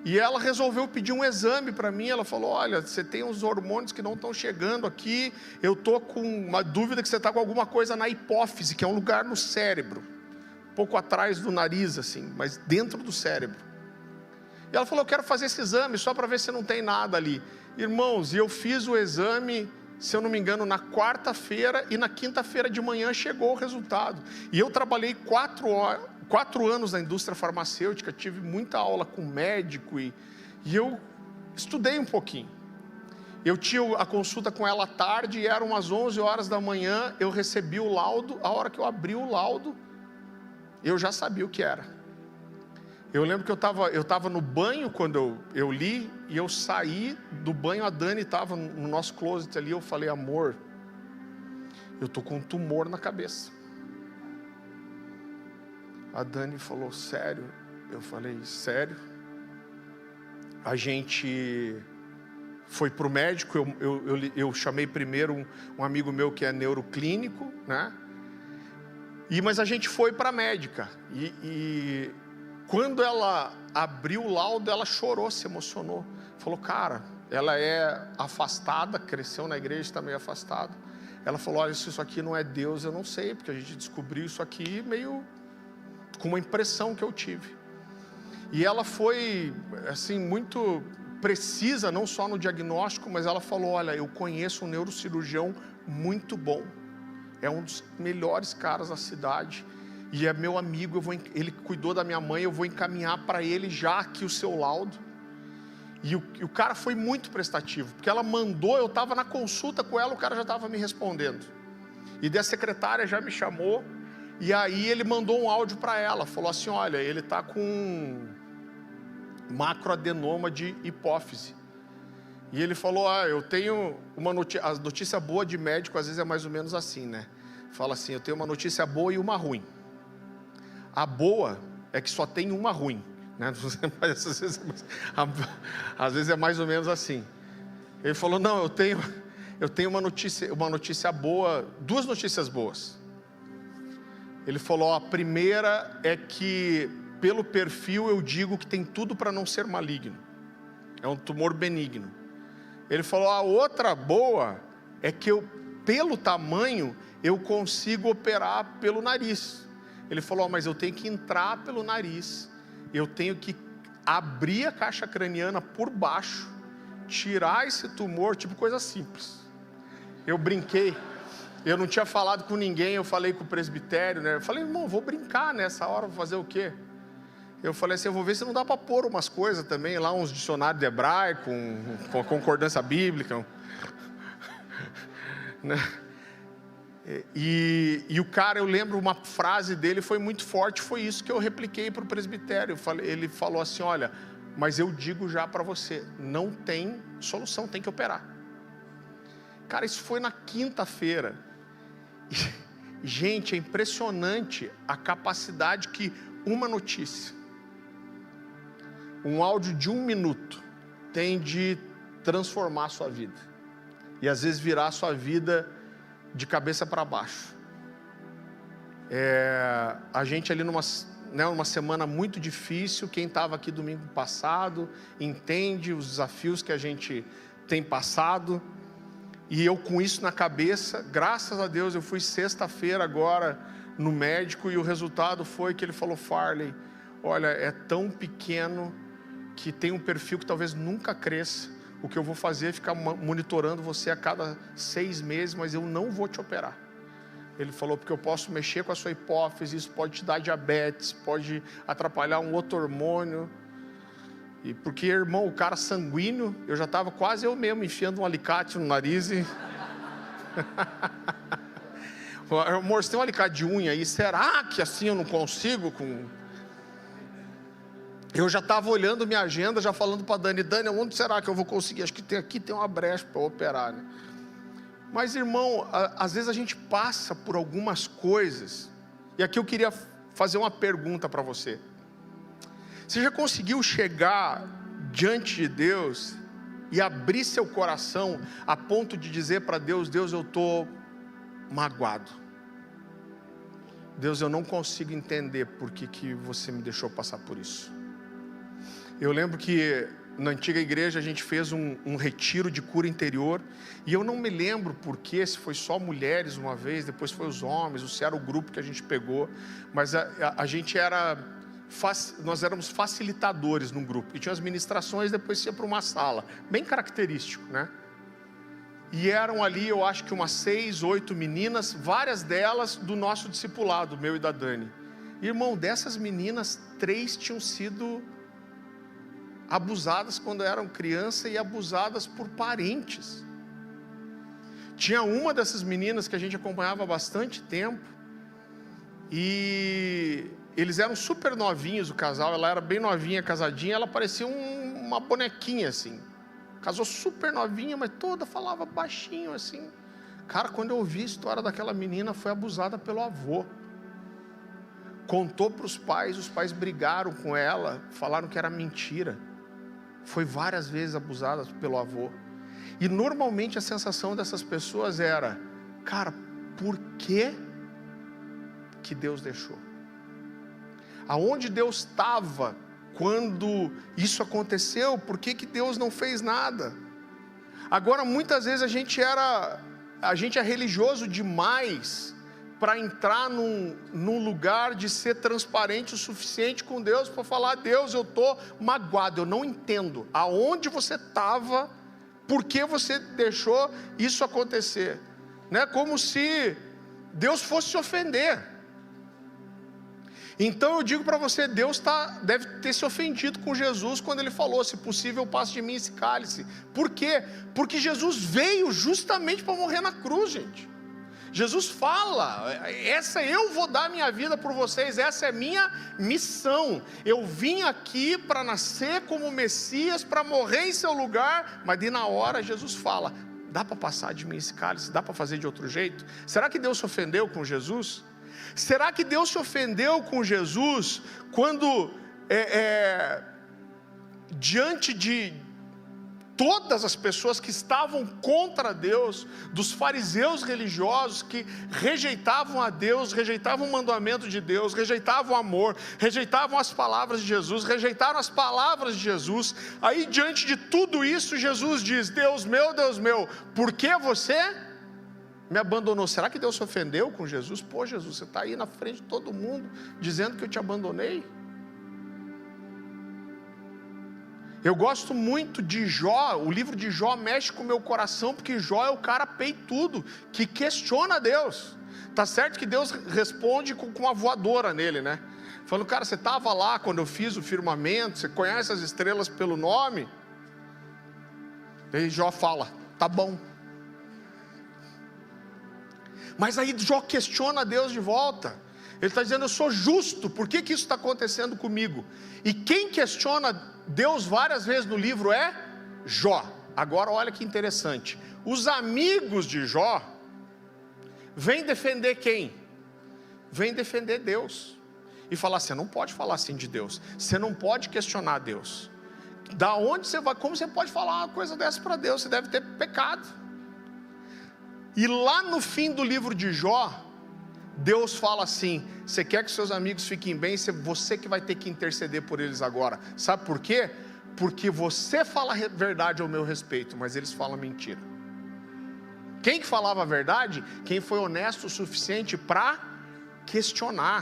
E ela resolveu pedir um exame para mim. Ela falou, olha, você tem uns hormônios que não estão chegando aqui. Eu estou com uma dúvida que você está com alguma coisa na hipófise, que é um lugar no cérebro. Um pouco atrás do nariz, assim, mas dentro do cérebro. E ela falou, eu quero fazer esse exame só para ver se não tem nada ali. Irmãos, e eu fiz o exame, se eu não me engano, na quarta-feira, e na quinta-feira de manhã chegou o resultado. E eu trabalhei 4 anos na indústria farmacêutica, tive muita aula com médico, e eu estudei um pouquinho. Eu tinha a consulta com ela à tarde, e eram umas 11 horas da manhã, eu recebi o laudo. A hora que eu abri o laudo, eu já sabia o que era. Eu lembro que eu estava no banho quando eu li, e eu saí do banho, a Dani estava no nosso closet ali, eu falei, amor, eu estou com um tumor na cabeça. A Dani falou, sério? Eu falei, sério? A gente foi para o médico, eu chamei primeiro um amigo meu que é neuroclínico, né? Mas a gente foi para a médica, e quando ela abriu o laudo, ela chorou, se emocionou. Falou, cara, ela é afastada, cresceu na igreja, está meio afastada. Ela falou, olha, se isso aqui não é Deus, eu não sei, porque a gente descobriu isso aqui meio com uma impressão que eu tive. E ela foi, assim, muito precisa, não só no diagnóstico, mas ela falou, olha, eu conheço um neurocirurgião muito bom. É um dos melhores caras da cidade, e é meu amigo, ele cuidou da minha mãe, eu vou encaminhar para ele já aqui o seu laudo. E o cara foi muito prestativo, porque ela mandou, eu estava na consulta com ela, o cara já estava me respondendo. E daí a secretária já me chamou, e aí ele mandou um áudio para ela, falou assim, olha, ele está com macroadenoma de hipófise. E ele falou, eu tenho uma notícia, a notícia boa de médico às vezes é mais ou menos assim, né? Fala assim, eu tenho uma notícia boa e uma ruim. A boa é que só tem uma ruim, né? Às vezes é mais ou menos assim. Ele falou, não, eu tenho uma notícia boa, 2 notícias boas. Ele falou, a primeira é que pelo perfil eu digo que tem tudo para não ser maligno. É um tumor benigno. Ele falou, a outra boa é que pelo tamanho, eu consigo operar pelo nariz. Ele falou, mas eu tenho que entrar pelo nariz, eu tenho que abrir a caixa craniana por baixo, tirar esse tumor, tipo coisa simples. Eu brinquei, eu não tinha falado com ninguém, eu falei com o presbitério, né? Eu falei, irmão, vou brincar nessa hora, vou fazer o quê? Eu falei assim, eu vou ver se não dá para pôr umas coisas também, lá uns dicionários de hebraico, com a concordância bíblica, né? E o cara, eu lembro uma frase dele, foi muito forte, foi isso que eu repliquei para o presbitério. Ele falou assim, olha, mas eu digo já para você, não tem solução, tem que operar. Cara, isso foi na quinta-feira. Gente, é impressionante a capacidade que uma notícia, um áudio de 1 minuto, tem de transformar a sua vida. E às vezes virar a sua vida de cabeça para baixo. A gente ali numa semana muito difícil, quem estava aqui domingo passado, entende os desafios que a gente tem passado, E eu com isso na cabeça, graças a Deus, eu fui sexta-feira agora no médico e o resultado foi que ele falou: Farley, olha, é tão pequeno que tem um perfil que talvez nunca cresça. O que eu vou fazer é ficar monitorando você a cada 6 meses, mas eu não vou te operar. Ele falou, porque eu posso mexer com a sua hipófise, isso pode te dar diabetes, pode atrapalhar um outro hormônio. E porque, irmão, o cara sanguíneo, eu já estava quase eu mesmo enfiando um alicate no nariz e... Amor, você tem um alicate de unha aí, será que assim eu não consigo com... Eu já estava olhando minha agenda, já falando para Dani, onde será que eu vou conseguir? Acho que aqui tem uma brecha para operar, né? Mas, irmão, às vezes a gente passa por algumas coisas, e aqui eu queria fazer uma pergunta para você. Você já conseguiu chegar diante de Deus e abrir seu coração a ponto de dizer para Deus: Deus, eu estou magoado. Deus, eu não consigo entender por que você me deixou passar por isso. Eu lembro que na antiga igreja a gente fez um retiro de cura interior, e eu não me lembro porque, se foi só mulheres uma vez, depois foi os homens, ou se era o grupo que a gente pegou, mas a gente nós éramos facilitadores num grupo, e tinha as ministrações, depois ia para uma sala, bem característico, né? E eram ali, eu acho que umas 6, 8 meninas, várias delas do nosso discipulado, meu e da Dani. Irmão, dessas meninas, 3 tinham sido abusadas quando eram criança e abusadas por parentes. Tinha uma dessas meninas que a gente acompanhava há bastante tempo, e eles eram super novinhos, o casal. Ela era bem novinha, casadinha, ela parecia uma bonequinha assim, casou super novinha, mas toda falava baixinho assim. Cara, quando eu ouvi a história daquela menina, foi abusada pelo avô, contou para os pais brigaram com ela, falaram que era mentira. Foi várias vezes abusada pelo avô. E normalmente a sensação dessas pessoas era: cara, por que Deus deixou? Aonde Deus estava quando isso aconteceu? Por que Deus não fez nada? Agora, muitas vezes a gente é religioso demais para entrar num lugar de ser transparente o suficiente com Deus para falar: Deus, eu estou magoado, eu não entendo aonde você estava, por que você deixou isso acontecer, né? Como se Deus fosse se ofender. Então eu digo para você, Deus deve ter se ofendido com Jesus quando Ele falou: se possível passe de mim esse cálice. Por quê? Porque Jesus veio justamente para morrer na cruz, gente. Jesus fala: eu vou dar minha vida por vocês, essa é minha missão. Eu vim aqui para nascer como Messias, para morrer em seu lugar. Mas de na hora Jesus fala: dá para passar de mim esse cálice? Dá para fazer de outro jeito? Será que Deus se ofendeu com Jesus? Será que Deus se ofendeu com Jesus quando diante de todas as pessoas que estavam contra Deus, dos fariseus religiosos que rejeitavam a Deus, rejeitavam o mandamento de Deus, rejeitavam o amor, rejeitavam as palavras de Jesus, rejeitaram as palavras de Jesus? Aí diante de tudo isso, Jesus diz: Deus meu, por que você me abandonou? Será que Deus se ofendeu com Jesus? Pô, Jesus, você está aí na frente de todo mundo dizendo que eu te abandonei. Eu gosto muito de Jó. O livro de Jó mexe com o meu coração, porque Jó é o cara peitudo, que questiona Deus. Tá certo que Deus responde com uma voadora nele, né? Falando: cara, você estava lá quando eu fiz o firmamento, você conhece as estrelas pelo nome? E Jó fala: tá bom. Mas aí Jó questiona Deus de volta. Ele está dizendo: eu sou justo, por que isso está acontecendo comigo? E quem questiona Deus várias vezes no livro é Jó. Agora olha que interessante, os amigos de Jó vêm defender quem? Vêm defender Deus e falar: você não pode falar assim de Deus, você não pode questionar Deus. Da onde você vai? Como você pode falar uma coisa dessa para Deus? Você deve ter pecado. E lá no fim do livro de Jó, Deus fala assim: você quer que seus amigos fiquem bem? Você que vai ter que interceder por eles agora. Sabe por quê? Porque você fala a verdade ao meu respeito, mas eles falam mentira. Quem que falava a verdade? Quem foi honesto o suficiente para questionar.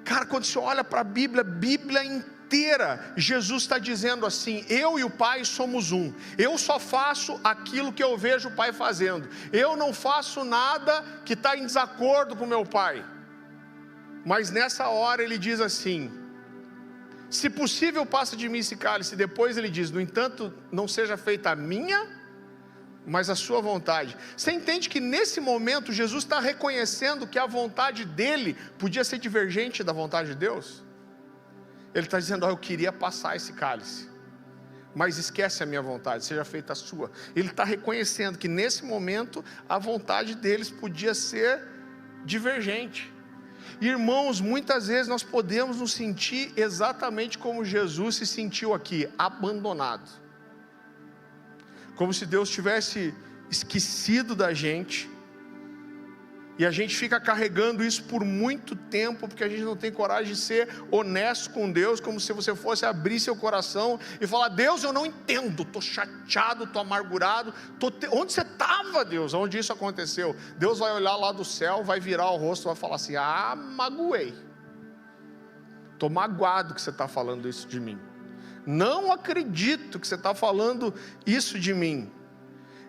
Cara, quando você olha para a Bíblia inteira, Jesus está dizendo assim: eu e o Pai somos um. Eu só faço aquilo que eu vejo o Pai fazendo. Eu não faço nada que está em desacordo com o meu Pai. Mas nessa hora ele diz assim: se possível passa de mim esse cálice. Depois ele diz: no entanto, não seja feita a minha, mas a sua vontade. Você entende que nesse momento Jesus está reconhecendo que a vontade dele podia ser divergente da vontade de Deus? Ele está dizendo: eu queria passar esse cálice, mas esquece a minha vontade, seja feita a sua. Ele está reconhecendo que nesse momento a vontade deles podia ser divergente. Irmãos, muitas vezes nós podemos nos sentir exatamente como Jesus se sentiu aqui, abandonado, como se Deus tivesse esquecido da gente, e a gente fica carregando isso por muito tempo, porque a gente não tem coragem de ser honesto com Deus, como se você fosse abrir seu coração e falar: Deus, eu não entendo, estou chateado, estou amargurado, onde você estava, Deus? Onde isso aconteceu? Deus vai olhar lá do céu, vai virar o rosto, vai falar assim: magoei, estou magoado que você está falando isso de mim, não acredito que você está falando isso de mim.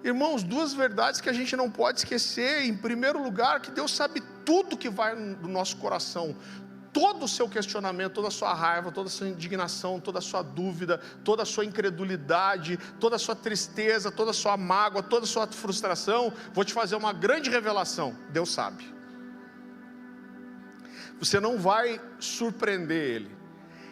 Irmãos, duas verdades que a gente não pode esquecer. Em primeiro lugar, que Deus sabe tudo que vai no nosso coração, todo o seu questionamento, toda a sua raiva, toda a sua indignação, toda a sua dúvida, toda a sua incredulidade, toda a sua tristeza, toda a sua mágoa, toda a sua frustração. Vou te fazer uma grande revelação: Deus sabe. Você não vai surpreender Ele.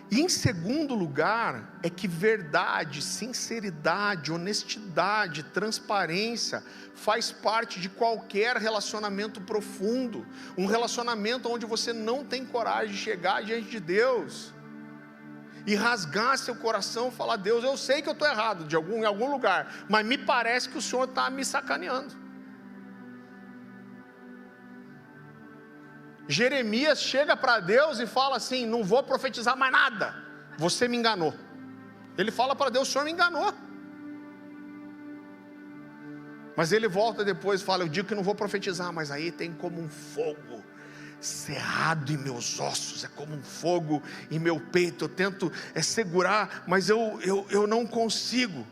E em segundo lugar, é que verdade, sinceridade, honestidade, transparência faz parte de qualquer relacionamento profundo. Um relacionamento onde você não tem coragem de chegar diante de Deus e rasgar seu coração e falar: Deus, eu sei que eu estou errado em algum lugar, mas me parece que o Senhor está me sacaneando. Jeremias chega para Deus e fala assim: não vou profetizar mais nada, você me enganou. Ele fala para Deus: o Senhor me enganou. Mas ele volta depois e fala: eu digo que não vou profetizar, mas aí tem como um fogo cerrado em meus ossos, é como um fogo em meu peito, eu tento segurar, mas eu não consigo.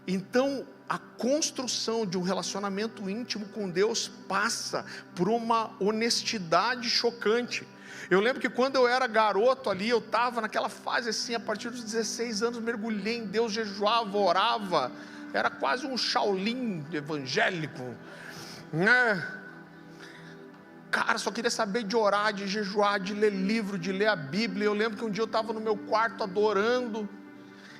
Então a construção de um relacionamento íntimo com Deus passa por uma honestidade chocante. Eu lembro que quando eu era garoto ali, eu estava naquela fase assim, a partir dos 16 anos, mergulhei em Deus, jejuava, orava, era quase um Shaolin evangélico, né? Cara, só queria saber de orar, de jejuar, de ler livro, de ler a Bíblia. Eu lembro que um dia eu estava no meu quarto adorando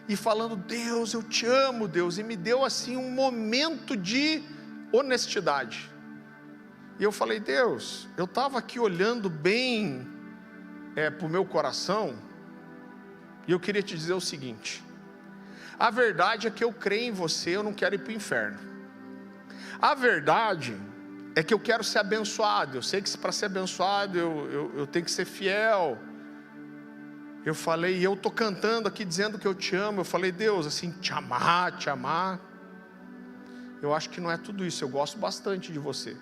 e falando: Deus, eu te amo, Deus. E me deu assim um momento de honestidade. E eu falei: Deus, eu estava aqui olhando bem para o meu coração, e eu queria te dizer o seguinte: a verdade é que eu creio em você, eu não quero ir para o inferno. A verdade é que eu quero ser abençoado. Eu sei que para ser abençoado eu tenho que ser fiel. Eu falei, e eu estou cantando aqui dizendo que eu te amo. Eu falei: Deus, assim, te amar, eu acho que não é tudo isso. Eu gosto bastante de você,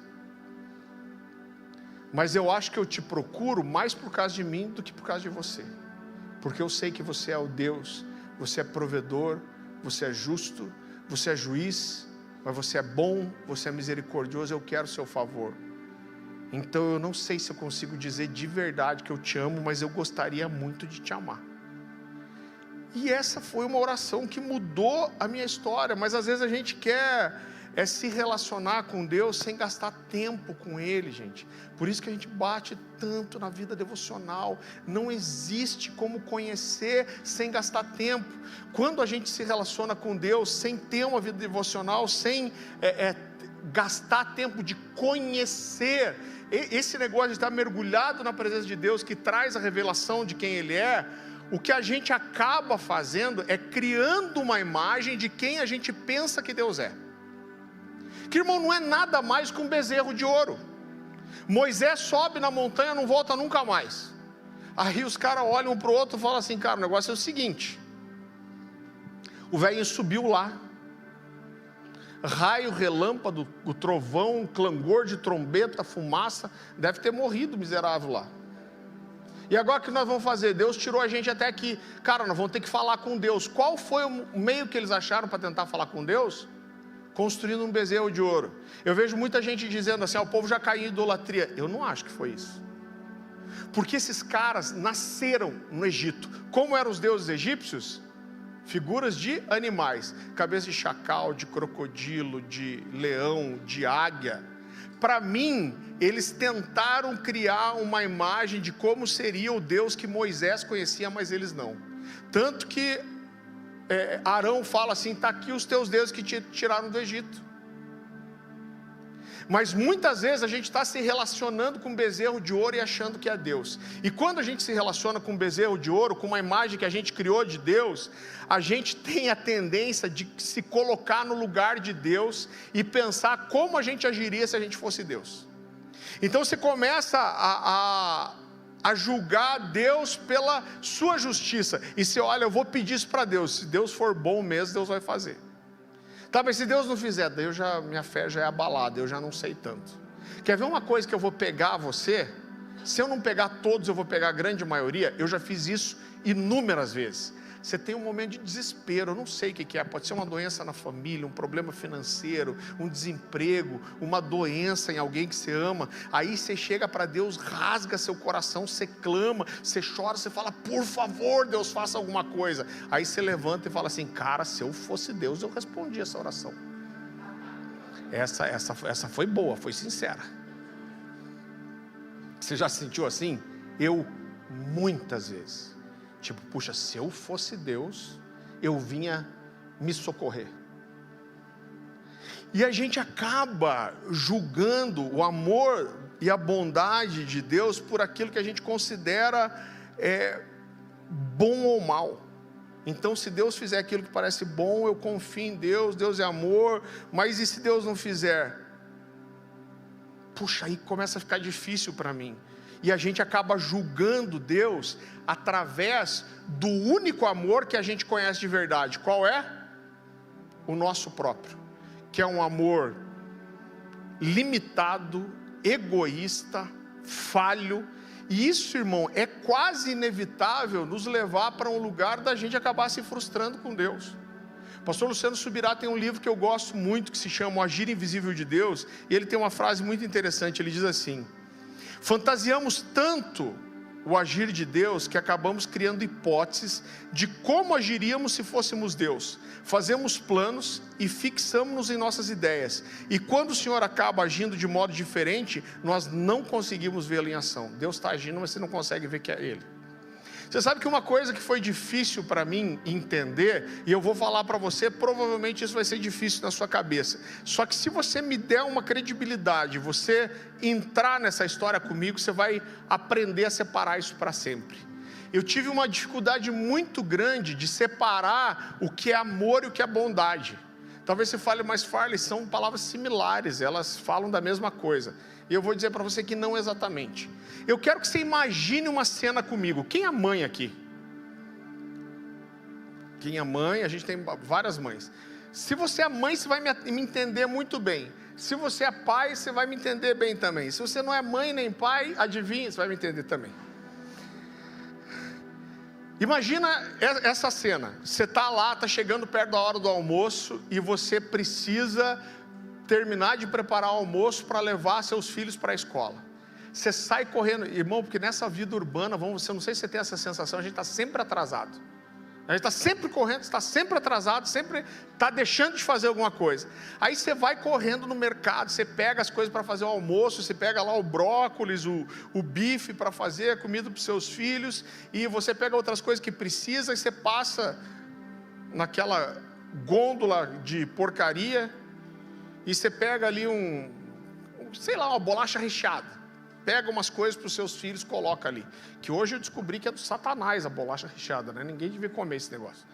mas eu acho que eu te procuro mais por causa de mim do que por causa de você, porque eu sei que você é o Deus, você é provedor, você é justo, você é juiz, mas você é bom, você é misericordioso. Eu quero o seu favor. Então eu não sei se eu consigo dizer de verdade que eu te amo, mas eu gostaria muito de te amar. E essa foi uma oração que mudou a minha história. Mas às vezes a gente quer se relacionar com Deus sem gastar tempo com Ele, gente. Por isso que a gente bate tanto na vida devocional. Não existe como conhecer sem gastar tempo. Quando a gente se relaciona com Deus sem ter uma vida devocional, sem gastar tempo de conhecer, esse negócio de estar mergulhado na presença de Deus, que traz a revelação de quem Ele é, o que a gente acaba fazendo é criando uma imagem de quem a gente pensa que Deus é. Que, irmão, não é nada mais que um bezerro de ouro. Moisés sobe na montanha, não volta nunca mais. Aí os caras olham um para o outro e falam assim: cara, o negócio é o seguinte: o velhinho subiu lá, raio, relâmpago, o trovão, clangor de trombeta, fumaça, deve ter morrido o miserável lá. E agora o que nós vamos fazer? Deus tirou a gente até aqui, cara, nós vamos ter que falar com Deus. Qual foi o meio que eles acharam para tentar falar com Deus? Construindo um bezerro de ouro. Eu vejo muita gente dizendo assim, o povo já caiu em idolatria. Eu não acho que foi isso. Porque esses caras nasceram no Egito. Como eram os deuses egípcios? Figuras de animais, cabeça de chacal, de crocodilo, de leão, de águia. Para mim, eles tentaram criar uma imagem de como seria o Deus que Moisés conhecia, mas eles não. Tanto que Arão fala assim, está aqui os teus deuses que te tiraram do Egito. Mas muitas vezes a gente está se relacionando com um bezerro de ouro e achando que é Deus. E quando a gente se relaciona com um bezerro de ouro, com uma imagem que a gente criou de Deus, a gente tem a tendência de se colocar no lugar de Deus e pensar como a gente agiria se a gente fosse Deus. Então você começa a julgar Deus pela sua justiça. E você olha, eu vou pedir isso para Deus. Se Deus for bom mesmo, Deus vai fazer. Tá, mas se Deus não fizer, daí minha fé já é abalada, eu já não sei tanto. Quer ver uma coisa que eu vou pegar você? Se eu não pegar todos, eu vou pegar a grande maioria. Eu já fiz isso inúmeras vezes. Você tem um momento de desespero, eu não sei o que é, pode ser uma doença na família, um problema financeiro, um desemprego, uma doença em alguém que você ama. Aí você chega para Deus, rasga seu coração, você clama, você chora, você fala, por favor Deus, faça alguma coisa. Aí você levanta e fala assim, cara, se eu fosse Deus eu respondia essa oração. Essa foi boa, foi sincera. Você já se sentiu assim? Eu muitas vezes. Tipo, puxa, se eu fosse Deus, eu vinha me socorrer. E a gente acaba julgando o amor e a bondade de Deus por aquilo que a gente considera bom ou mal. Então, se Deus fizer aquilo que parece bom, eu confio em Deus, Deus é amor. Mas e se Deus não fizer? Puxa, aí começa a ficar difícil para mim. E a gente acaba julgando Deus através do único amor que a gente conhece de verdade. Qual é? O nosso próprio. Que é um amor limitado, egoísta, falho. E isso, irmão, é quase inevitável nos levar para um lugar da gente acabar se frustrando com Deus. O pastor Luciano Subirá tem um livro que eu gosto muito, que se chama O Agir Invisível de Deus. E ele tem uma frase muito interessante, ele diz assim: fantasiamos tanto o agir de Deus que acabamos criando hipóteses de como agiríamos se fôssemos Deus. Fazemos planos e fixamos-nos em nossas ideias. E quando o Senhor acaba agindo de modo diferente, nós não conseguimos vê-lo em ação. Deus está agindo, mas você não consegue ver que é Ele. Você sabe que uma coisa que foi difícil para mim entender, e eu vou falar para você, provavelmente isso vai ser difícil na sua cabeça. Só que se você me der uma credibilidade, você entrar nessa história comigo, você vai aprender a separar isso para sempre. Eu tive uma dificuldade muito grande de separar o que é amor e o que é bondade. Talvez você fale, mas Farley, são palavras similares, elas falam da mesma coisa. E eu vou dizer para você que não exatamente. Eu quero que você imagine uma cena comigo. Quem é mãe aqui? Quem é mãe? A gente tem várias mães. Se você é mãe, você vai me entender muito bem. Se você é pai, você vai me entender bem também. Se você não é mãe nem pai, adivinha, você vai me entender também. Imagina essa cena. Você está lá, está chegando perto da hora do almoço e você precisa terminar de preparar o almoço para levar seus filhos para a escola. Você sai correndo, irmão, porque nessa vida urbana, eu não sei se você tem essa sensação, a gente está sempre atrasado. A gente está sempre correndo, está sempre atrasado, sempre está deixando de fazer alguma coisa. Aí você vai correndo no mercado, você pega as coisas para fazer o almoço, você pega lá o brócolis, o bife para fazer a comida para os seus filhos, e você pega outras coisas que precisa, e você passa naquela gôndola de porcaria, e você pega ali uma bolacha recheada. Pega umas coisas para os seus filhos, coloca ali. Que hoje eu descobri que é do Satanás a bolacha recheada, né? Ninguém devia comer esse negócio.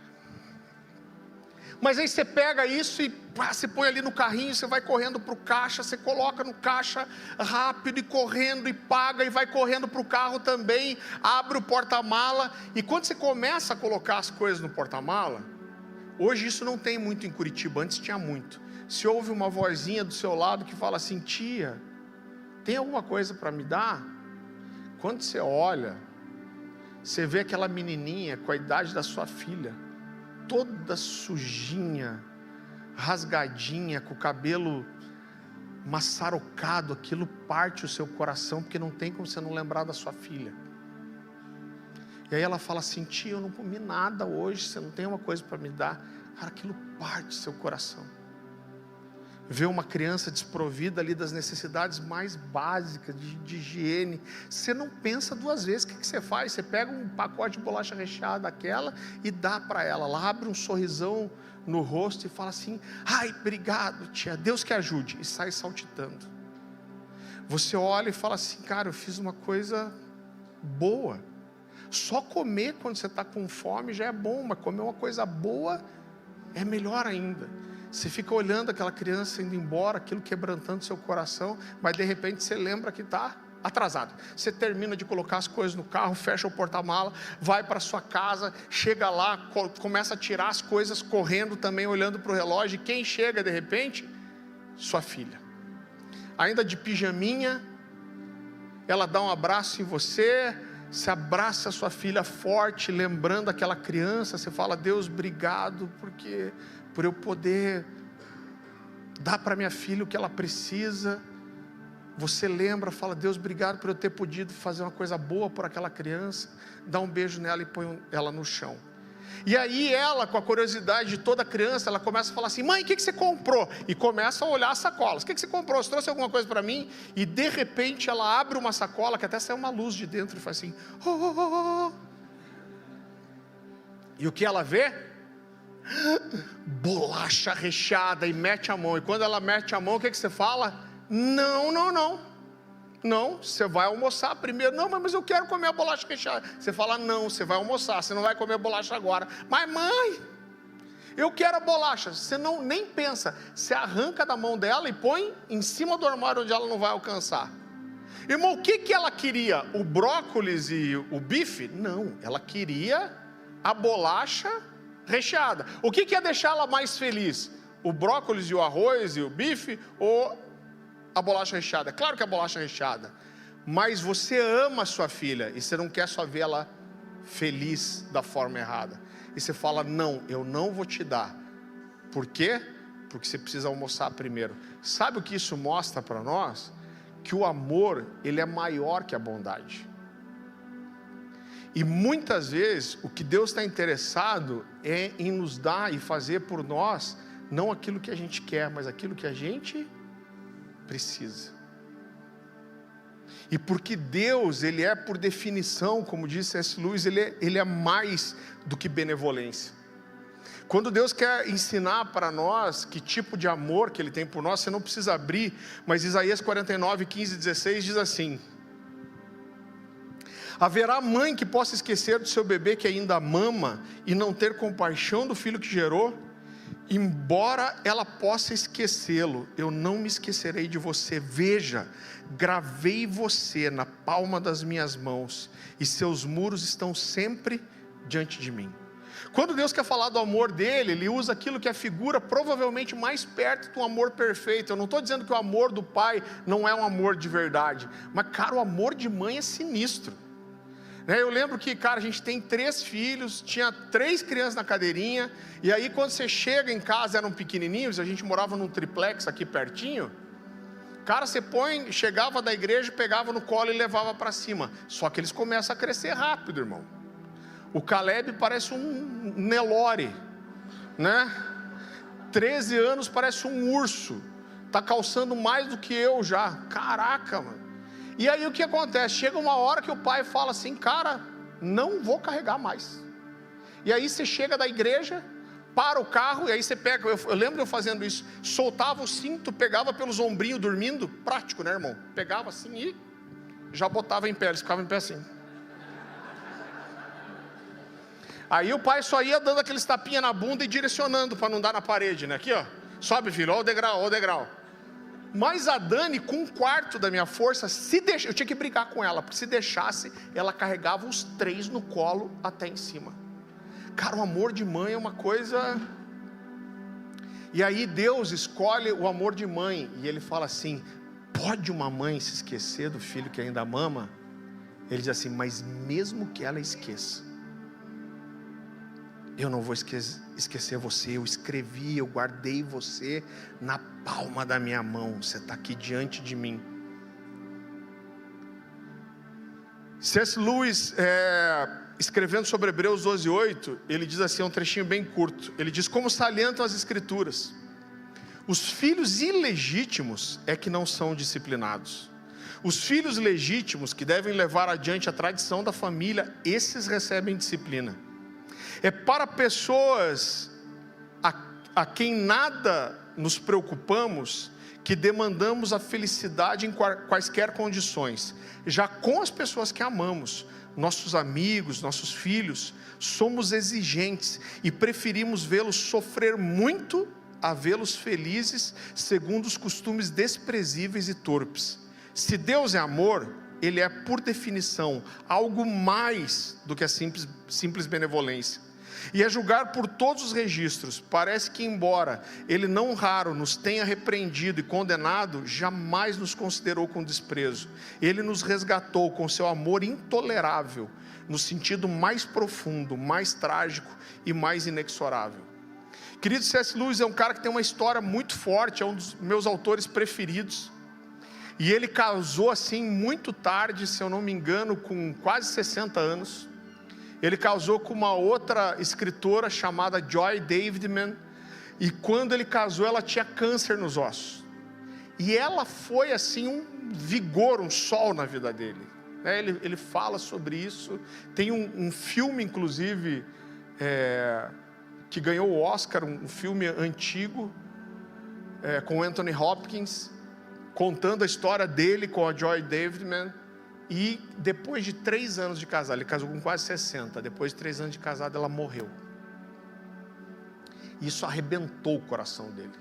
Mas aí você pega isso e você põe ali no carrinho, você vai correndo para o caixa, você coloca no caixa rápido e correndo e paga e vai correndo para o carro também, abre o porta-mala. E quando você começa a colocar as coisas no porta-mala, hoje isso não tem muito em Curitiba, antes tinha muito. se ouve uma vozinha do seu lado que fala assim: tia, tem alguma coisa para me dar? Quando você olha, você vê aquela menininha com a idade da sua filha, toda sujinha, rasgadinha, com o cabelo maçarocado, aquilo parte o seu coração, porque não tem como você não lembrar da sua filha. E aí ela fala assim: tia, eu não comi nada hoje, você não tem uma coisa para me dar? Cara, aquilo parte o seu coração. Ver uma criança desprovida ali das necessidades mais básicas de higiene, você não pensa duas vezes. O que você faz? Você pega um pacote de bolacha recheada daquela e dá para ela. Ela abre um sorrisão no rosto e fala assim: ai, obrigado tia, Deus que ajude, e sai saltitando. Você olha e fala assim: cara, eu fiz uma coisa boa. Só comer quando você está com fome já é bom, mas comer uma coisa boa é melhor ainda. Você fica olhando aquela criança indo embora, aquilo quebrantando seu coração, mas de repente você lembra que está atrasado. Você termina de colocar as coisas no carro, fecha o porta-mala, vai para sua casa, chega lá, começa a tirar as coisas correndo também, olhando para o relógio, e quem chega de repente? Sua filha. Ainda de pijaminha, ela dá um abraço em você, se abraça a sua filha forte, lembrando aquela criança. Você fala: Deus, obrigado, por eu poder dar para minha filha o que ela precisa. Você lembra, fala: Deus, obrigado por eu ter podido fazer uma coisa boa por aquela criança. Dá um beijo nela e põe ela no chão. E aí ela, com a curiosidade de toda criança, ela começa a falar assim: mãe, o que você comprou? E começa a olhar as sacolas. O que você comprou? Você trouxe alguma coisa para mim? E de repente ela abre uma sacola que até sai uma luz de dentro e faz assim: oh, oh, oh, oh. E o que ela vê? Bolacha recheada, e mete a mão. E quando ela mete a mão, o que você fala? Não, não, não. Não, você vai almoçar primeiro. Não, mas eu quero comer a bolacha recheada. Você fala: não, você vai almoçar, você não vai comer a bolacha agora. Mas mãe, eu quero a bolacha. Você não nem pensa, você arranca da mão dela e põe em cima do armário onde ela não vai alcançar. Irmão, o que ela queria? O brócolis e o bife? Não, ela queria a bolacha recheada. O que ia deixar ela mais feliz? O brócolis e o arroz e o bife, ou a bolacha recheada? Claro que a bolacha recheada. Mas você ama a sua filha e você não quer só vê-la feliz da forma errada. E você fala: não, eu não vou te dar. Por quê? Porque você precisa almoçar primeiro. Sabe o que isso mostra para nós? Que o amor, ele é maior que a bondade. E muitas vezes o que Deus está interessado é em nos dar e fazer por nós, não aquilo que a gente quer, mas aquilo que a gente precisa. E porque Deus, Ele é por definição, como disse C.S. Lewis, ele é mais do que benevolência. Quando Deus quer ensinar para nós que tipo de amor que Ele tem por nós, você não precisa abrir, mas Isaías 49, 15 e 16 diz assim: haverá mãe que possa esquecer do seu bebê que ainda mama e não ter compaixão do filho que gerou? Embora ela possa esquecê-lo, eu não me esquecerei de você. Veja, gravei você na palma das minhas mãos, e seus muros estão sempre diante de mim. Quando Deus quer falar do amor dele, Ele usa aquilo que é a figura provavelmente mais perto do amor perfeito. Eu não estou dizendo que o amor do pai não é um amor de verdade, mas cara, o amor de mãe é sinistro. Eu lembro que, cara, a gente tem 3 filhos, tinha 3 crianças na cadeirinha, e aí quando você chega em casa, eram pequenininhos, a gente morava num triplex aqui pertinho, cara, você chegava da igreja, pegava no colo e levava para cima, só que eles começam a crescer rápido, irmão. O Caleb parece um Nelore, 13 anos, parece um urso, está calçando mais do que eu já, caraca, mano. E aí o que acontece? Chega uma hora que o pai fala assim: cara, não vou carregar mais. E aí você chega da igreja, para o carro, e aí você pega, eu lembro eu fazendo isso, soltava o cinto, pegava pelos ombrinhos dormindo, prático, né, irmão? Pegava assim e já botava em pé, eles ficavam em pé assim. Aí o pai só ia dando aqueles tapinhas na bunda e direcionando para não dar na parede, né? Aqui, ó, sobe filho, ó o degrau, ó o degrau. Mas a Dani, com 1/4 da minha força, eu tinha que brigar com ela, porque se deixasse, ela carregava os 3 no colo até em cima. Cara, o amor de mãe é uma coisa. E aí Deus escolhe o amor de mãe, e ele fala assim: pode uma mãe se esquecer do filho que ainda mama? Ele diz assim: mas mesmo que ela esqueça, eu não vou esquecer você. Eu escrevi, eu guardei você na palma da minha mão, você está aqui diante de mim. C.S. Lewis, escrevendo sobre Hebreus 12:8, ele diz assim, é um trechinho bem curto, ele diz: como salientam as escrituras, os filhos ilegítimos é que não são disciplinados. Os filhos legítimos, que devem levar adiante a tradição da família, esses recebem disciplina. É para pessoas a quem nada nos preocupamos que demandamos a felicidade em quaisquer condições. Já com as pessoas que amamos, nossos amigos, nossos filhos, somos exigentes e preferimos vê-los sofrer muito a vê-los felizes segundo os costumes desprezíveis e torpes. Se Deus é amor, Ele é, por definição, algo mais do que a simples benevolência. E a julgar por todos os registros, parece que, embora Ele não raro nos tenha repreendido e condenado, jamais nos considerou com desprezo. Ele nos resgatou com seu amor intolerável, no sentido mais profundo, mais trágico e mais inexorável. Querido, C.S. Lewis é um cara que tem uma história muito forte, é um dos meus autores preferidos. E ele casou assim muito tarde, se eu não me engano, com quase 60 anos. Ele casou com uma outra escritora chamada Joy Davidman. E quando ele casou, ela tinha câncer nos ossos. E ela foi assim um vigor, um sol na vida dele. Ele fala sobre isso. Tem um filme, inclusive, que ganhou o Oscar, um filme antigo, com Anthony Hopkins, contando a história dele com a Joy Davidman. E depois de 3 anos de casado, ele casou com quase 60, depois de 3 anos de casado ela morreu. Isso arrebentou o coração dele.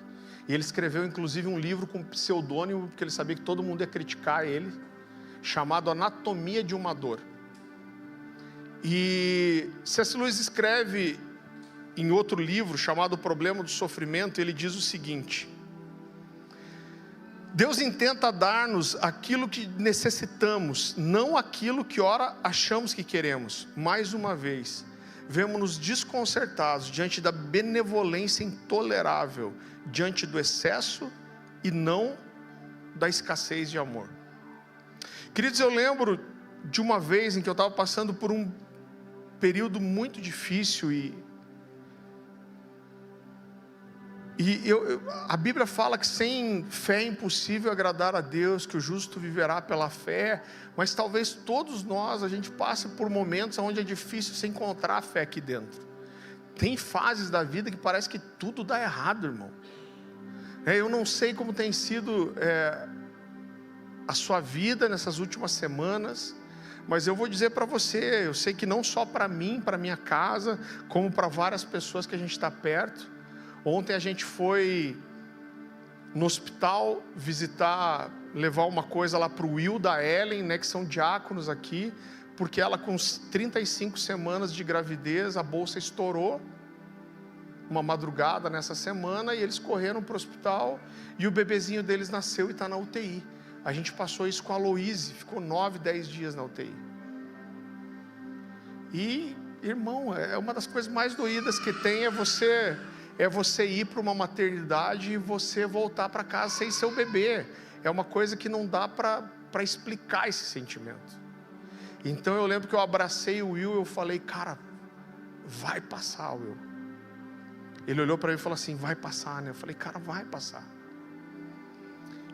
E ele escreveu inclusive um livro com pseudônimo, porque ele sabia que todo mundo ia criticar ele, chamado Anatomia de uma Dor. E C.S. Lewis escreve em outro livro chamado O Problema do Sofrimento, ele diz o seguinte: Deus intenta dar-nos aquilo que necessitamos, não aquilo que ora achamos que queremos. Mais uma vez, vemos-nos desconcertados diante da benevolência intolerável, diante do excesso e não da escassez de amor. Queridos, eu lembro de uma vez em que eu estava passando por um período muito difícil a Bíblia fala que sem fé é impossível agradar a Deus, que o justo viverá pela fé, mas talvez todos nós, a gente passe por momentos onde é difícil se encontrar a fé aqui dentro. Tem fases da vida que parece que tudo dá errado, irmão. Eu não sei como tem sido a sua vida nessas últimas semanas, mas eu vou dizer para você, eu sei que não só para mim, para minha casa, como para várias pessoas que a gente está perto. Ontem a gente foi no hospital visitar, levar uma coisa lá para o Will da Ellen, que são diáconos aqui, porque ela com 35 semanas de gravidez, a bolsa estourou, uma madrugada nessa semana, e eles correram para o hospital, e o bebezinho deles nasceu e está na UTI. A gente passou isso com a Aloise, ficou 9, 10 dias na UTI. E, irmão, é uma das coisas mais doídas que tem, é você ir para uma maternidade e você voltar para casa sem seu bebê. É uma coisa que não dá para explicar esse sentimento. Então eu lembro que eu abracei o Will e eu falei: cara, vai passar, Will. Ele olhou para mim e falou assim: vai passar, né? Eu falei: cara, vai passar.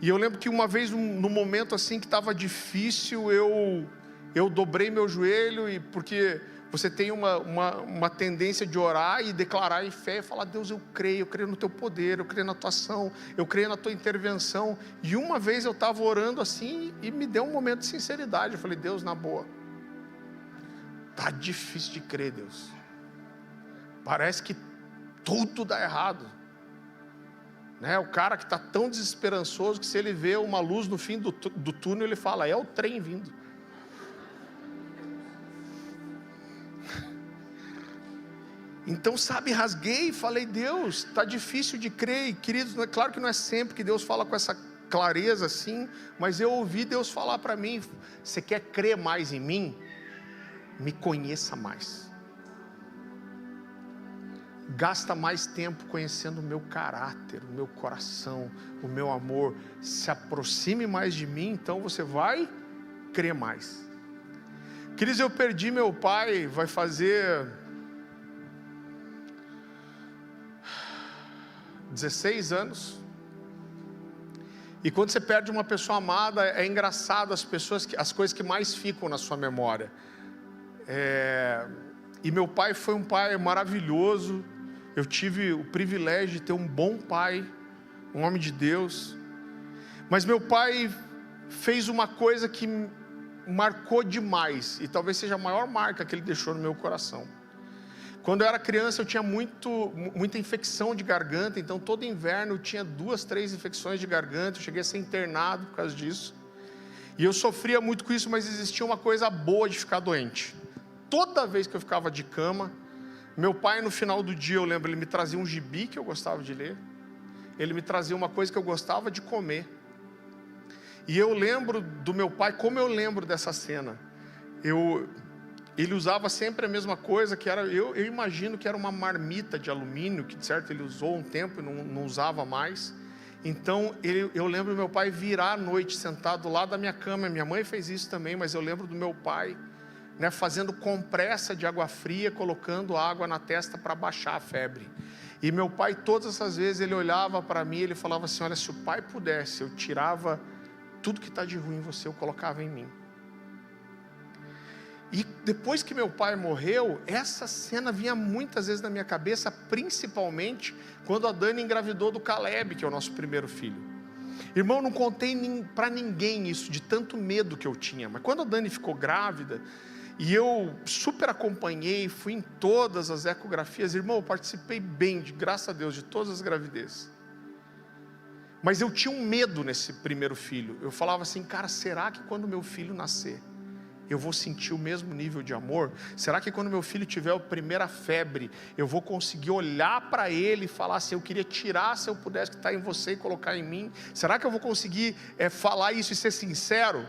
E eu lembro que uma vez, num momento assim que estava difícil, eu dobrei meu joelho, e porque você tem uma tendência de orar e declarar em fé e falar: Deus, eu creio no teu poder, eu creio na tua ação, eu creio na tua intervenção. E uma vez eu estava orando assim e me deu um momento de sinceridade. Eu falei: Deus, na boa, está difícil de crer, Deus. Parece que tudo dá errado. O cara que está tão desesperançoso que se ele vê uma luz no fim do túnel, ele fala: é o trem vindo. Então, sabe, rasguei e falei: Deus, está difícil de crer. E, queridos, claro que não é sempre que Deus fala com essa clareza assim, mas eu ouvi Deus falar para mim: você quer crer mais em mim? Me conheça mais. Gasta mais tempo conhecendo o meu caráter, o meu coração, o meu amor. Se aproxime mais de mim, então você vai crer mais. Queridos, eu perdi meu pai, vai fazer 16 anos. E quando você perde uma pessoa amada, é engraçado as coisas que mais ficam na sua memória. E meu pai foi um pai maravilhoso. Eu tive o privilégio de ter um bom pai, um homem de Deus. Mas meu pai fez uma coisa que marcou demais, e talvez seja a maior marca que ele deixou no meu coração. Quando eu era criança, eu tinha muita infecção de garganta. Então todo inverno eu tinha 2, 3 infecções de garganta. Eu cheguei a ser internado por causa disso. E eu sofria muito com isso, mas existia uma coisa boa de ficar doente. Toda vez que eu ficava de cama, meu pai, no final do dia, eu lembro, ele me trazia um gibi que eu gostava de ler. Ele me trazia uma coisa que eu gostava de comer. E eu lembro do meu pai, como eu lembro dessa cena. Ele usava sempre a mesma coisa, que era, eu imagino que era uma marmita de alumínio, que de certo ele usou um tempo e não usava mais. Então eu lembro do meu pai virar à noite, sentado do lado da minha cama. Minha mãe fez isso também, mas eu lembro do meu pai, né, fazendo compressa de água fria, colocando água na testa para baixar a febre. E meu pai, todas essas vezes, ele olhava para mim, ele falava assim: olha, se o pai pudesse, eu tirava tudo que está de ruim em você, eu colocava em mim. E depois que meu pai morreu, essa cena vinha muitas vezes na minha cabeça, principalmente quando a Dani engravidou do Caleb, que é o nosso primeiro filho. Irmão, não contei para ninguém isso, de tanto medo que eu tinha. Mas quando a Dani ficou grávida, e eu super acompanhei, fui em todas as ecografias, irmão, eu participei bem, graças a Deus, de todas as gravidezes. Mas eu tinha um medo nesse primeiro filho. Eu falava assim: cara, será que quando meu filho nascer, eu vou sentir o mesmo nível de amor? Será que quando meu filho tiver a primeira febre, eu vou conseguir olhar para ele e falar assim: eu queria tirar, se eu pudesse, que está em você, e colocar em mim? Será que eu vou conseguir falar isso e ser sincero?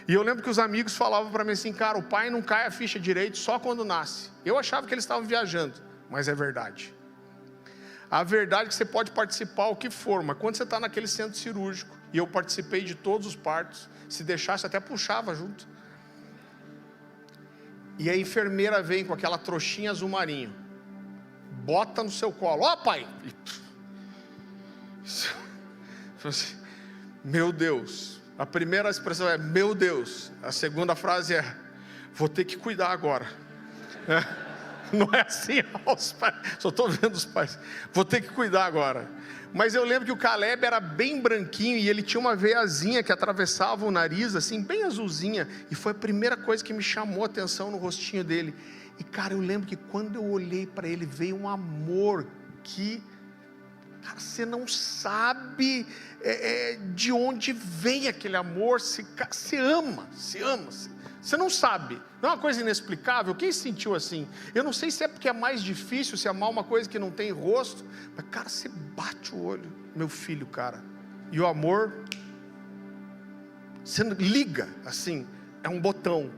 E eu lembro que os amigos falavam para mim assim: cara, o pai não cai a ficha direito só quando nasce. Eu achava que eles estavam viajando, mas é verdade. A verdade é que você pode participar o que for, mas quando você está naquele centro cirúrgico, e eu participei de todos os partos, se deixasse até puxava junto. E a enfermeira vem com aquela trouxinha azul marinho, bota no seu colo: ó, pai! Meu Deus. A primeira expressão é meu Deus. A segunda frase é: vou ter que cuidar agora. Não é assim aos pais, só estou vendo os pais. Vou ter que cuidar agora. Mas eu lembro que o Caleb era bem branquinho, e ele tinha uma veiazinha que atravessava o nariz, assim, bem azulzinha. E foi a primeira coisa que me chamou a atenção no rostinho dele. E cara, eu lembro que quando eu olhei para ele, veio um amor que, cara, você não sabe de onde vem aquele amor. Você ama. Você não sabe, não é uma coisa inexplicável. Quem sentiu assim? Eu não sei se é porque é mais difícil se amar uma coisa que não tem rosto, mas cara, você bate o olho, meu filho, cara, e o amor, você liga assim, é um botão,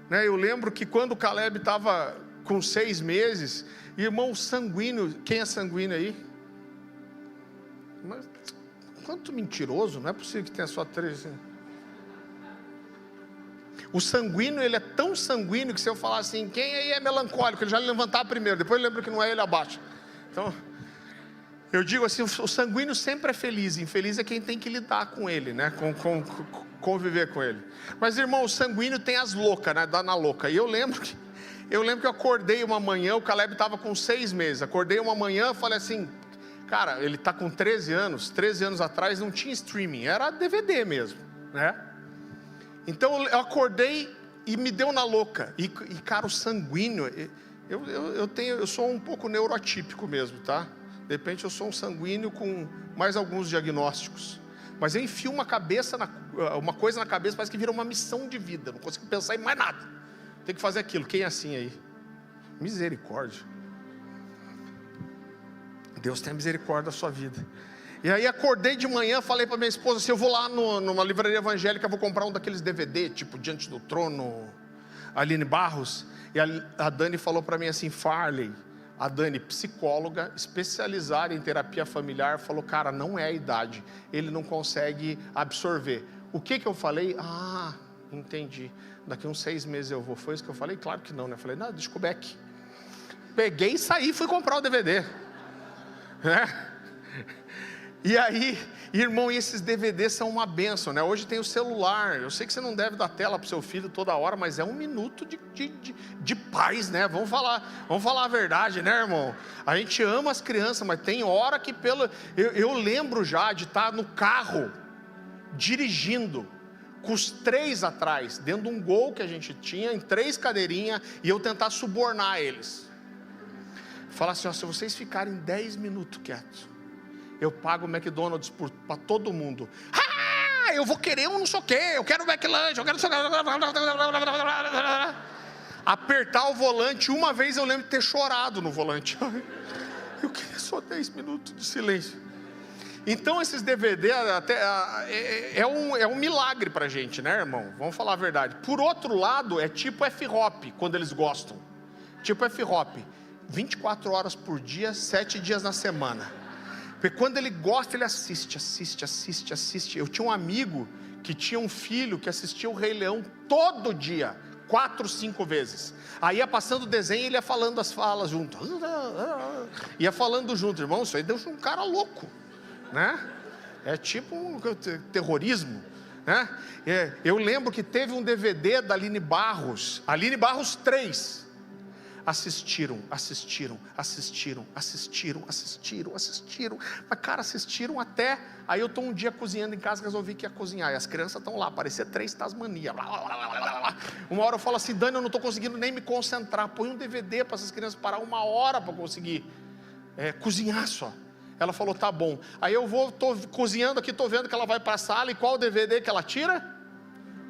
né? Eu lembro que quando o Caleb estava com 6 meses, irmão, sanguíneo. Quem é sanguíneo aí? Mas quanto mentiroso, não é possível que tenha só 3 assim. O sanguíneo, ele é tão sanguíneo que se eu falar assim: quem aí é melancólico, ele já levantar primeiro, depois lembra que não é, ele abaixa. Então, eu digo assim: o sanguíneo sempre é feliz, infeliz é quem tem que lidar com ele, né? Conviver com ele. Mas irmão, o sanguíneo tem as loucas, né? Dá na louca. E eu lembro que eu acordei uma manhã, o Caleb estava com 6 meses, acordei uma manhã, falei assim: cara, ele está com 13 anos atrás não tinha streaming, era DVD mesmo, né? Então eu acordei e me deu na louca. E cara, o sanguíneo, eu sou um pouco neuroatípico mesmo, tá? De repente eu sou um sanguíneo com mais alguns diagnósticos. Mas eu enfio uma coisa na cabeça, parece que vira uma missão de vida. Não consigo pensar em mais nada. Tem que fazer aquilo. Quem é assim aí? Misericórdia. Deus tenha misericórdia da sua vida. E aí acordei de manhã, falei para minha esposa assim, eu vou lá numa livraria evangélica, vou comprar um daqueles DVD, tipo Diante do Trono, Aline Barros. E a Dani falou para mim assim, Farley, a Dani, psicóloga, especializada em terapia familiar, falou, cara, não é a idade, ele não consegue absorver. O que eu falei? Ah, entendi, daqui uns 6 meses eu vou. Foi isso que eu falei? Claro que não, né? Eu falei, não, deixa o beck. Peguei e saí, fui comprar o DVD, né? E aí, irmão, esses DVDs são uma bênção, né? Hoje tem o celular, eu sei que você não deve dar tela para o seu filho toda hora, mas é 1 minuto de paz, né? Vamos falar a verdade, né, irmão? A gente ama as crianças, mas tem hora que eu lembro já de estar no carro, dirigindo, com os 3 atrás, dentro de um Gol que a gente tinha, em 3 cadeirinhas, e eu tentar subornar eles. Falar assim, ó, se vocês ficarem 10 minutos quietos, eu pago o McDonald's para todo mundo. Ah, eu vou querer um não sei o quê, eu quero o McLanche, eu quero... Apertar o volante, uma vez eu lembro de ter chorado no volante. Eu queria só 10 minutos de silêncio. Então esses DVD é um milagre para a gente, né, irmão? Vamos falar a verdade. Por outro lado, é tipo F-Hop, quando eles gostam. Tipo F-Hop, 24 horas por dia, 7 dias na semana. Porque quando ele gosta, ele assiste. Eu tinha um amigo que tinha um filho que assistia o Rei Leão todo dia, 4, 5 vezes. Aí ia passando o desenho e ele ia falando as falas junto. Ia falando junto, irmão, isso aí deu um cara louco, né? É tipo um terrorismo, né? Eu lembro que teve um DVD da Aline Barros 3. Assistiram. Mas cara, assistiram até... Aí eu estou um dia cozinhando em casa, resolvi que ia cozinhar. E as crianças estão lá, parecia 3 Tasmania. Uma hora eu falo assim, Dani, eu não estou conseguindo nem me concentrar. Põe um DVD para essas crianças parar 1 hora para conseguir cozinhar só. Ela falou, tá bom. Aí eu estou cozinhando aqui, estou vendo que ela vai para a sala. E qual o DVD que ela tira?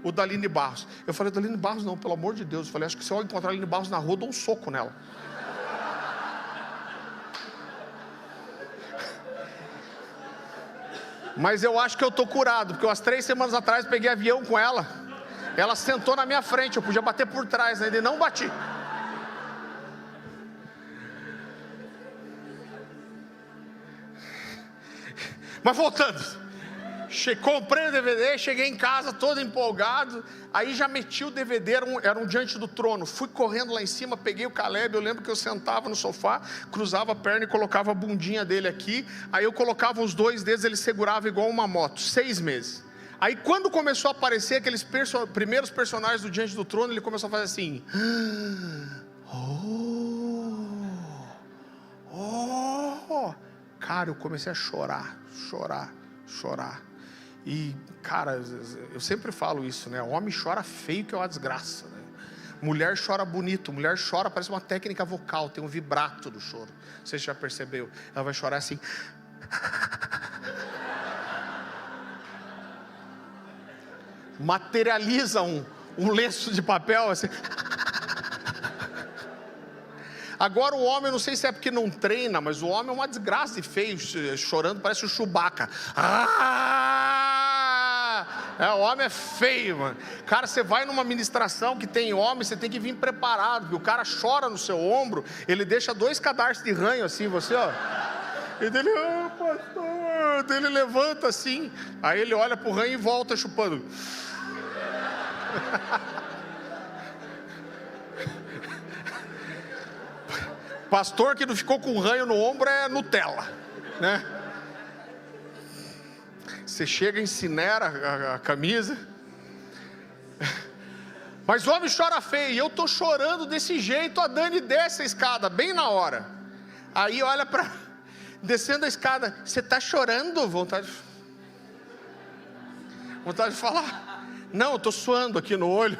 O da Aline Barros. Eu falei, da Aline Barros não, pelo amor de Deus. Eu falei, acho que se eu encontrar a Aline Barros na rua, eu dou um soco nela. Mas eu acho que eu estou curado, porque umas 3 semanas atrás peguei avião com ela. Ela sentou na minha frente, eu podia bater por trás ainda, e não bati. Mas voltando, comprei o DVD, cheguei em casa todo empolgado, aí já meti o DVD, era um Diante do Trono, fui correndo lá em cima, peguei o Caleb, eu lembro que eu sentava no sofá, cruzava a perna e colocava a bundinha dele aqui, aí eu colocava os 2 dedos, ele segurava igual uma moto, 6 meses. Aí quando começou a aparecer aqueles primeiros personagens do Diante do Trono, ele começou a fazer assim, cara, eu comecei a chorar. E cara, eu sempre falo isso, né? Homem chora feio que é uma desgraça, né? Mulher chora bonito, mulher chora, parece uma técnica vocal, tem um vibrato do choro. Você já percebeu? Ela vai chorar assim. Materializa um lenço de papel assim. Agora o homem, eu não sei se é porque não treina, mas o homem é uma desgraça de feio, chorando, parece o Chewbacca. O homem é feio, mano. Cara, você vai numa ministração que tem homem, você tem que vir preparado, porque o cara chora no seu ombro, ele deixa 2 cadarços de ranho assim, você, ó. E dele, pastor, dele levanta assim, aí ele olha pro ranho e volta chupando. Pastor que não ficou com ranho no ombro é Nutella, né? Você chega, incinera a camisa. Mas o homem chora feio, e eu tô chorando desse jeito, a Dani desce a escada, bem na hora. Aí olha para... Descendo a escada, você tá chorando? Vontade de falar. Não, eu tô suando aqui no olho.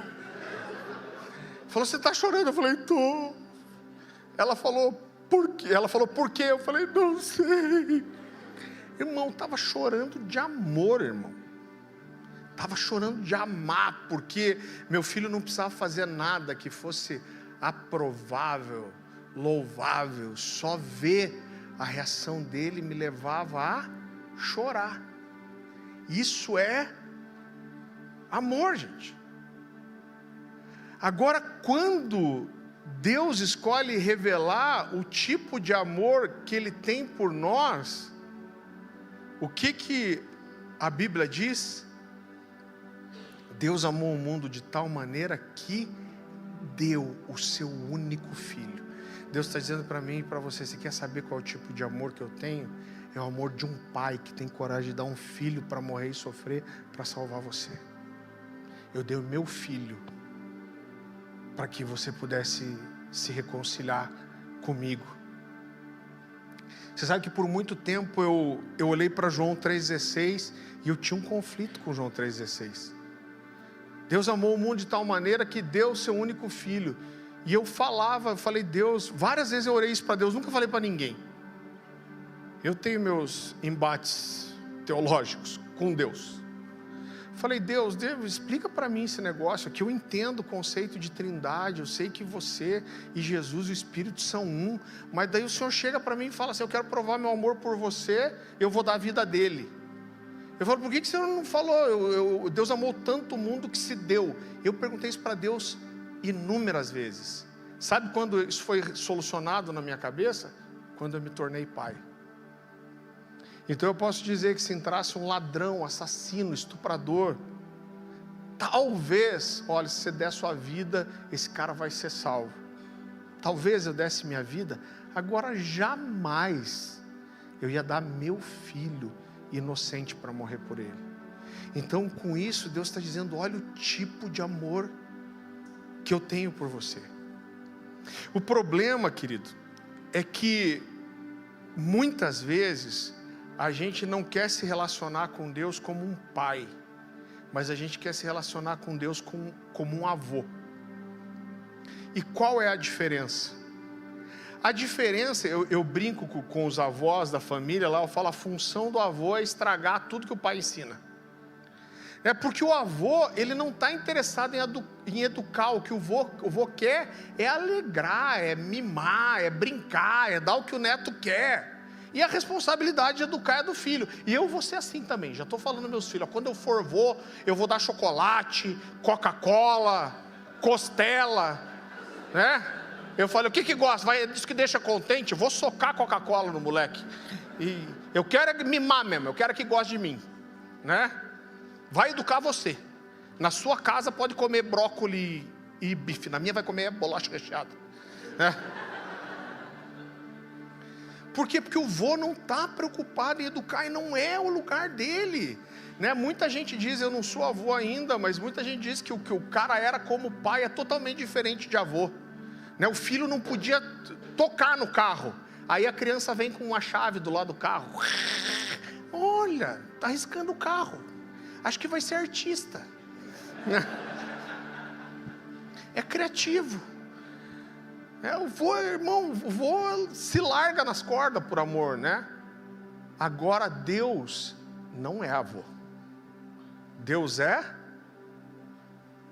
Falou, você tá chorando? Eu falei, tô. Ela falou, por quê? Ela falou, por quê? Eu falei, não sei. Irmão, estava chorando de amor, irmão. Estava chorando de amar, porque meu filho não precisava fazer nada que fosse aprovável, louvável, só ver a reação dele me levava a chorar. Isso é amor, gente. Agora, quando Deus escolhe revelar o tipo de amor que Ele tem por nós, o que a Bíblia diz? Deus amou o mundo de tal maneira que deu o seu único filho. Deus está dizendo para mim e para você: você quer saber qual é o tipo de amor que eu tenho? É o amor de um pai que tem coragem de dar um filho para morrer e sofrer para salvar você. Eu dei o meu filho para que você pudesse se reconciliar comigo. Você sabe que por muito tempo eu olhei para João 3,16 e eu tinha um conflito com João 3,16. Deus amou o mundo de tal maneira que deu o seu único filho. E eu falei, Deus, várias vezes eu orei isso para Deus, nunca falei para ninguém. Eu tenho meus embates teológicos com Deus. Falei, Deus, explica para mim esse negócio aqui. Eu entendo o conceito de trindade, eu sei que você e Jesus e o Espírito são um, mas daí o Senhor chega para mim e fala assim: eu quero provar meu amor por você, eu vou dar a vida dele. Eu falo, por que o Senhor não falou? Deus amou tanto o mundo que se deu. Eu perguntei isso para Deus inúmeras vezes. Sabe quando isso foi solucionado na minha cabeça? Quando eu me tornei pai. Então eu posso dizer que se entrasse um ladrão, assassino, estuprador, talvez, olha, se você der sua vida, esse cara vai ser salvo. Talvez eu desse minha vida, agora jamais eu ia dar meu filho inocente para morrer por ele. Então com isso Deus está dizendo: olha o tipo de amor que eu tenho por você. O problema, querido, é que muitas vezes a gente não quer se relacionar com Deus como um pai, mas a gente quer se relacionar com Deus como um avô. E qual é a diferença? A diferença, eu brinco com os avós da família lá, eu falo, a função do avô é estragar tudo que o pai ensina. É porque o avô, ele não está interessado em educar. O que o avô quer é alegrar, é mimar, é brincar, é dar o que o neto quer. E a responsabilidade de educar é do filho. E eu vou ser assim também, já estou falando meus filhos, ó, quando eu for avô, eu vou dar chocolate, Coca-Cola, costela, né? Eu falei, o que gosta? Diz que deixa contente, vou socar Coca-Cola no moleque. E eu quero é mimar mesmo, eu quero que goste de mim, né? Vai educar você. Na sua casa pode comer brócolis e bife, na minha vai comer bolacha recheada, né? Por quê? Porque o vô não está preocupado em educar, e não é o lugar dele, né? Muita gente diz, eu não sou avô ainda, mas muita gente diz que o que o cara era como pai é totalmente diferente de avô, né? O filho não podia tocar no carro, aí a criança vem com uma chave do lado do carro, olha, está riscando o carro, acho que vai ser artista, é criativo. O vô, irmão, o vô se larga nas cordas por amor, né? Agora Deus não é avô, Deus é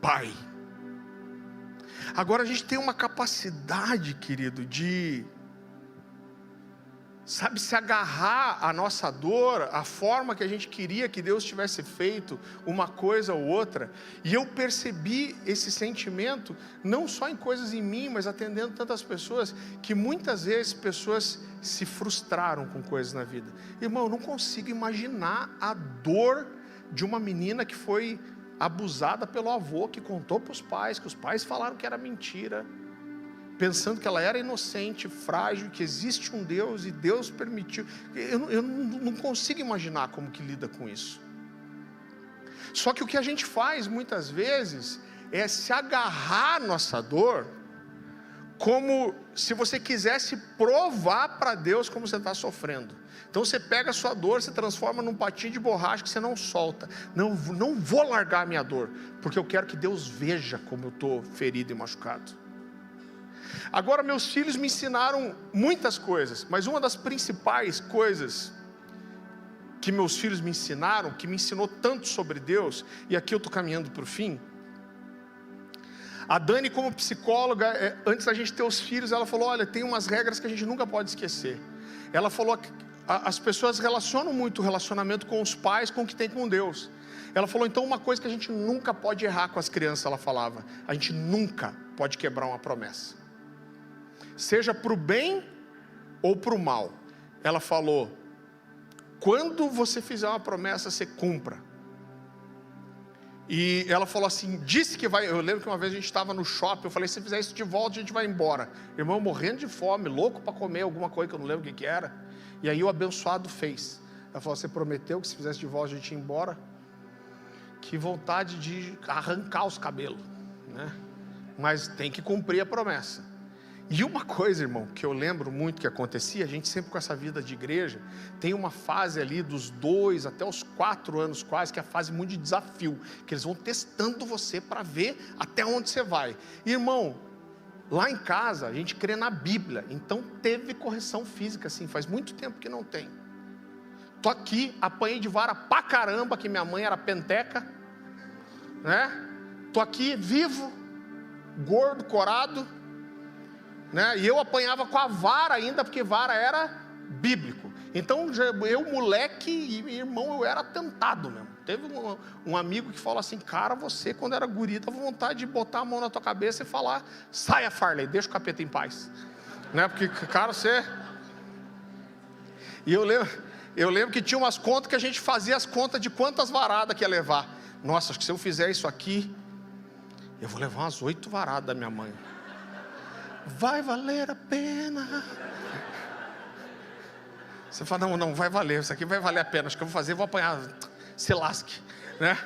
pai. Agora a gente tem uma capacidade, querido, de, sabe, se agarrar à nossa dor, a forma que a gente queria que Deus tivesse feito uma coisa ou outra. E eu percebi esse sentimento, não só em coisas em mim, mas atendendo tantas pessoas, que muitas vezes pessoas se frustraram com coisas na vida. Irmão, eu não consigo imaginar a dor de uma menina que foi abusada pelo avô, que contou para os pais, que os pais falaram que era mentira, pensando que ela era inocente, frágil, que existe um Deus e Deus permitiu. Eu não consigo imaginar como que lida com isso. Só que o que a gente faz muitas vezes é se agarrar à nossa dor, como se você quisesse provar para Deus como você está sofrendo. Então você pega a sua dor, se transforma num patinho de borracha que você não solta. Não vou largar a minha dor, porque eu quero que Deus veja como eu estou ferido e machucado. Agora, meus filhos me ensinaram muitas coisas, mas uma das principais coisas que meus filhos me ensinaram, que me ensinou tanto sobre Deus, e aqui eu estou caminhando para o fim. A Dani, como psicóloga, antes da gente ter os filhos, ela falou, olha, tem umas regras que a gente nunca pode esquecer. Ela falou que as pessoas relacionam muito o relacionamento com os pais com o que tem com Deus. Ela falou, então, uma coisa que a gente nunca pode errar com as crianças, ela falava, a gente nunca pode quebrar uma promessa, seja para o bem ou para o mal. Ela falou, quando você fizer uma promessa, você cumpra. E ela falou assim, disse que vai. Eu lembro que uma vez a gente estava no shopping, eu falei, se fizer isso de volta, a gente vai embora. Irmão, morrendo de fome, louco para comer alguma coisa que eu não lembro o que era. E aí o abençoado fez. Ela falou, você prometeu que se fizesse de volta a gente ia embora? Que vontade de arrancar os cabelos, né? Mas tem que cumprir a promessa. E uma coisa, irmão, que eu lembro muito que acontecia, a gente sempre com essa vida de igreja, tem uma fase ali dos 2 até os 4 anos quase, que é a fase muito de desafio, que eles vão testando você para ver até onde você vai. Irmão, lá em casa a gente crê na Bíblia, então teve correção física, assim, faz muito tempo que não tem. Tô aqui, apanhei de vara pra caramba, que minha mãe era penteca, né? Tô aqui vivo, gordo, corado, né? E eu apanhava com a vara ainda, porque vara era bíblico. Então eu, moleque e irmão, eu era tentado mesmo. Teve um amigo que falou assim, cara, você quando era guri, dava vontade de botar a mão na tua cabeça e falar, saia Farley, deixa o capeta em paz, né? Porque, cara, você... E eu lembro que tinha umas contas que a gente fazia as contas de quantas varadas que ia levar. Nossa, acho que se eu fizer isso aqui, eu vou levar umas 8 varadas da minha mãe. Vai valer a pena. Você fala, não vai valer, isso aqui vai valer a pena. Acho que eu vou fazer, vou apanhar, se lasque, né?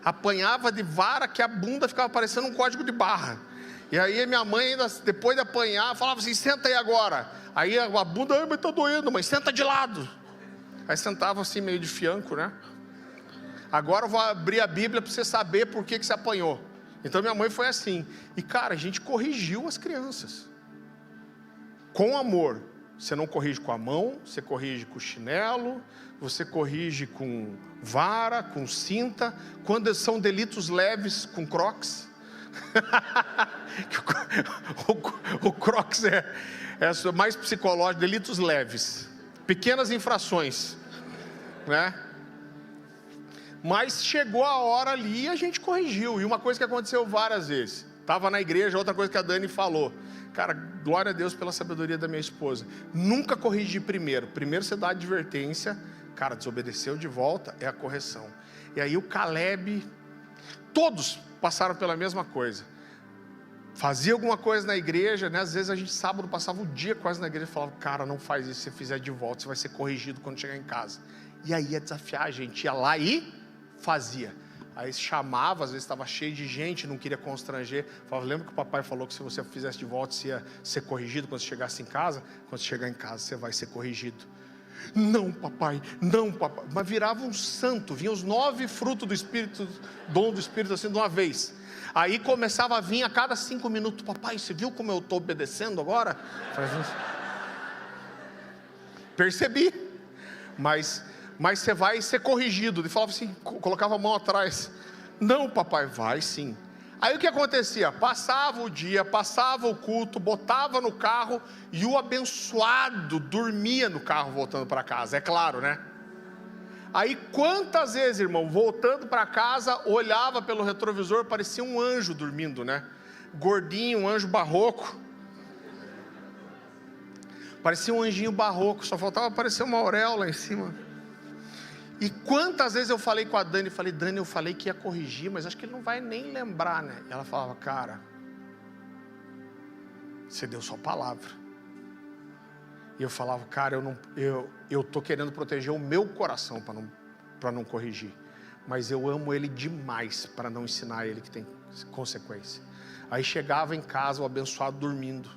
Apanhava de vara que a bunda ficava parecendo um código de barra. E aí minha mãe, ainda, depois de apanhar, falava assim, senta aí agora. Aí a bunda, ai, mas tá doendo, mãe, senta de lado. Aí sentava assim meio de fianco, né? Agora eu vou abrir a Bíblia para você saber por que você apanhou. Então minha mãe foi assim. E cara, a gente corrigiu as crianças com amor. Você não corrige com a mão, você corrige com o você corrige com vara, com cinta. Quando são delitos leves, com crocs. O crocs é mais psicológico, delitos leves, pequenas infrações, né? Mas chegou a hora ali e a gente corrigiu. E uma coisa que aconteceu várias vezes, estava na igreja, outra coisa que a Dani falou, cara, glória a Deus pela sabedoria da minha esposa, nunca corrigi primeiro você dá advertência, cara, desobedeceu de volta, é a correção. E aí o Caleb, todos passaram pela mesma coisa, fazia alguma coisa na igreja, né? Às vezes a gente sábado passava o dia quase na igreja e falava, cara, não faz isso, se você fizer de volta você vai ser corrigido quando chegar em casa. E aí ia desafiar, a gente ia lá e fazia. Aí chamava, às vezes estava cheio de gente, não queria constranger, falava, lembra que o papai falou que se você fizesse de volta você ia ser corrigido quando você chegasse em casa? Quando você chegar em casa você vai ser corrigido. Não papai, mas virava um santo, vinha os 9 frutos do Espírito, dom do Espírito assim de uma vez. Aí começava a vir a cada 5 minutos, papai, você viu como eu estou obedecendo agora? Percebi, mas você vai ser corrigido. Ele falava assim, colocava a mão atrás, não papai, vai sim. Aí o que acontecia? Passava o dia, passava o culto, botava no carro e o abençoado dormia no carro voltando para casa, é claro, né? Aí quantas vezes, irmão, voltando para casa, olhava pelo retrovisor, parecia um anjo dormindo, né? Gordinho, um anjo barroco. Parecia um anjinho barroco, só faltava aparecer uma auréola em cima. E quantas vezes eu falei com a Dani, Dani, eu falei que ia corrigir, mas acho que ele não vai nem lembrar, né? Ela falava, cara, você deu sua palavra. E eu falava, cara, eu tô querendo proteger o meu coração para não corrigir, mas eu amo ele demais para não ensinar ele que tem consequência. Aí chegava em casa o abençoado dormindo,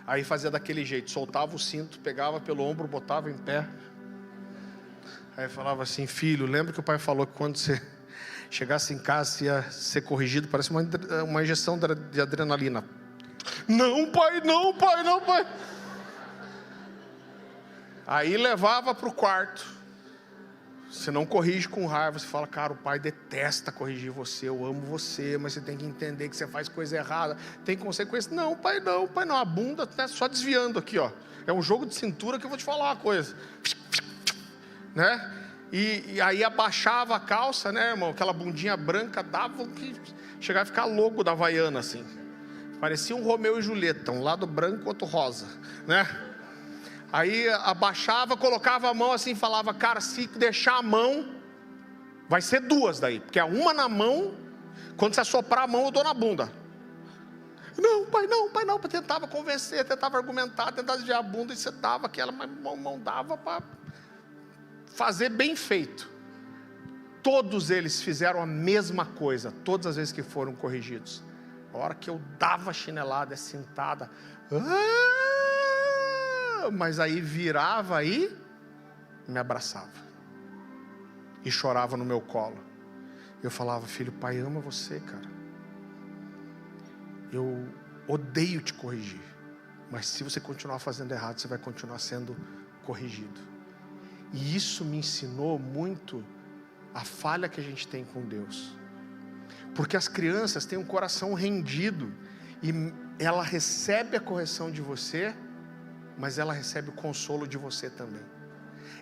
aí fazia daquele jeito, soltava o cinto, pegava pelo ombro, botava em pé. Aí falava assim, filho, lembra que o pai falou que quando você chegasse em casa você ia ser corrigido? Parece uma injeção de adrenalina. Não pai. Aí levava para o quarto, Você não corrige com raiva, você fala, cara, o pai detesta corrigir você, eu amo você, mas você tem que entender que você faz coisa errada, tem consequência. Não, pai não, a bunda tá só desviando aqui, ó. É um jogo de cintura que eu vou te falar uma coisa, né? E aí abaixava a calça, né, irmão? Aquela bundinha branca dava que chegava a ficar louco da Havaiana, assim. Parecia um Romeu e Julieta, um lado branco, outro rosa, né? Aí abaixava, colocava a mão assim e falava, cara, se deixar a mão, vai ser duas daí, porque é uma na mão, quando você assoprar a mão eu dou na bunda. Não, pai não, eu tentava convencer, tentava argumentar, tentava desviar a bunda, e você dava aquela, mas mão dava para fazer bem feito. Todos eles fizeram a mesma coisa, todas as vezes que foram corrigidos. A hora que eu dava chinelada, sentada, mas aí virava e me abraçava e chorava no meu colo. Eu falava, filho, pai ama você, cara. Eu odeio te corrigir, mas se você continuar fazendo errado, você vai continuar sendo corrigido. E isso me ensinou muito a falha que a gente tem com Deus, porque as crianças têm um coração rendido, e ela recebe a correção de você, mas ela recebe o consolo de você também.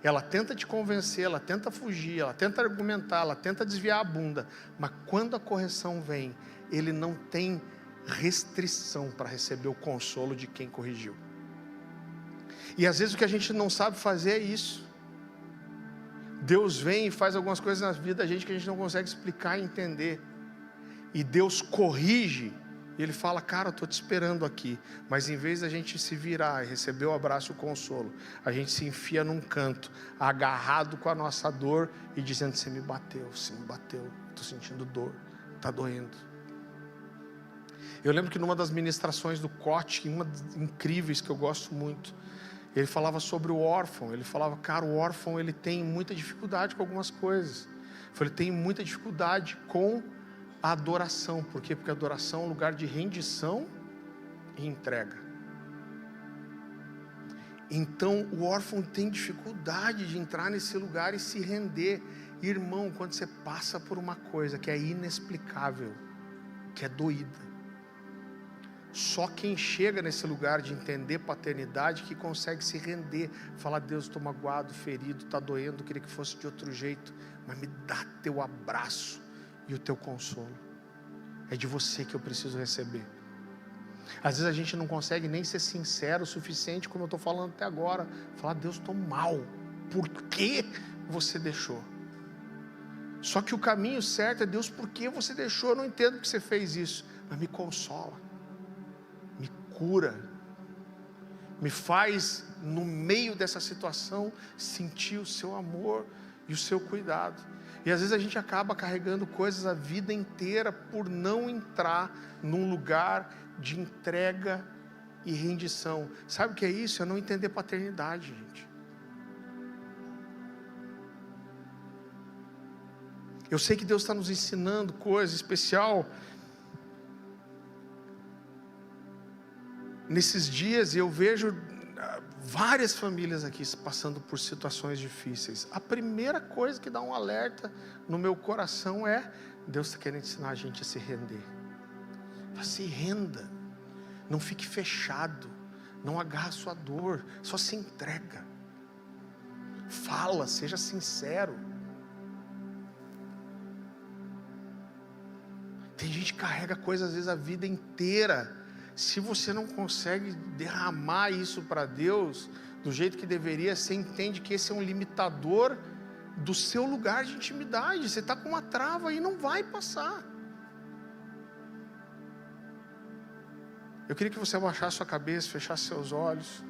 Ela tenta te convencer, ela tenta fugir, ela tenta argumentar, ela tenta desviar a bunda, mas quando a correção vem, ele não tem restrição para receber o consolo de quem corrigiu. E às vezes o que a gente não sabe fazer é isso. Deus vem e faz algumas coisas na vida da gente que a gente não consegue explicar e entender, e Deus corrige, e Ele fala, cara, eu estou te esperando aqui. Mas em vez da gente se virar e receber o abraço e o consolo, a gente se enfia num canto, agarrado com a nossa dor, e dizendo, você me bateu, estou sentindo dor, está doendo. Eu lembro que numa das ministrações do Cote, uma das incríveis que eu gosto muito, ele falava sobre o órfão. Ele falava, cara, o órfão ele tem muita dificuldade com algumas coisas. Ele tem muita dificuldade com a adoração. Por quê? Porque a adoração é um lugar de rendição e entrega. Então o órfão tem dificuldade de entrar nesse lugar e se render. Irmão, quando você passa por uma coisa que é inexplicável, que é doída, só quem chega nesse lugar de entender paternidade que consegue se render, falar, Deus, estou magoado, ferido, está doendo, queria que fosse de outro jeito, mas me dá teu abraço e o teu consolo. É de você que eu preciso receber. Às vezes a gente não consegue nem ser sincero o suficiente, como eu estou falando até agora, falar, Deus, estou mal, por que você deixou? Só que o caminho certo é, Deus, por que você deixou? Eu não entendo que você fez isso, mas me consola, me cura, me faz no meio dessa situação sentir o seu amor e o seu cuidado. E às vezes a gente acaba carregando coisas a vida inteira por não entrar num lugar de entrega e rendição. Sabe o que é isso? É não entender paternidade, gente. Eu sei que Deus está nos ensinando coisa especial. Nesses dias eu vejo várias famílias aqui passando por situações difíceis. A primeira coisa que dá um alerta no meu coração é, Deus está querendo ensinar a gente a se render. Se renda, não fique fechado, não agarra a sua dor, só se entrega. Fala, seja sincero. Tem gente que carrega coisas às vezes a vida inteira. Se você não consegue derramar isso para Deus do jeito que deveria, você entende que esse é um limitador do seu lugar de intimidade. Você está com uma trava e não vai passar. Eu queria que você abaixasse sua cabeça, fechasse seus olhos.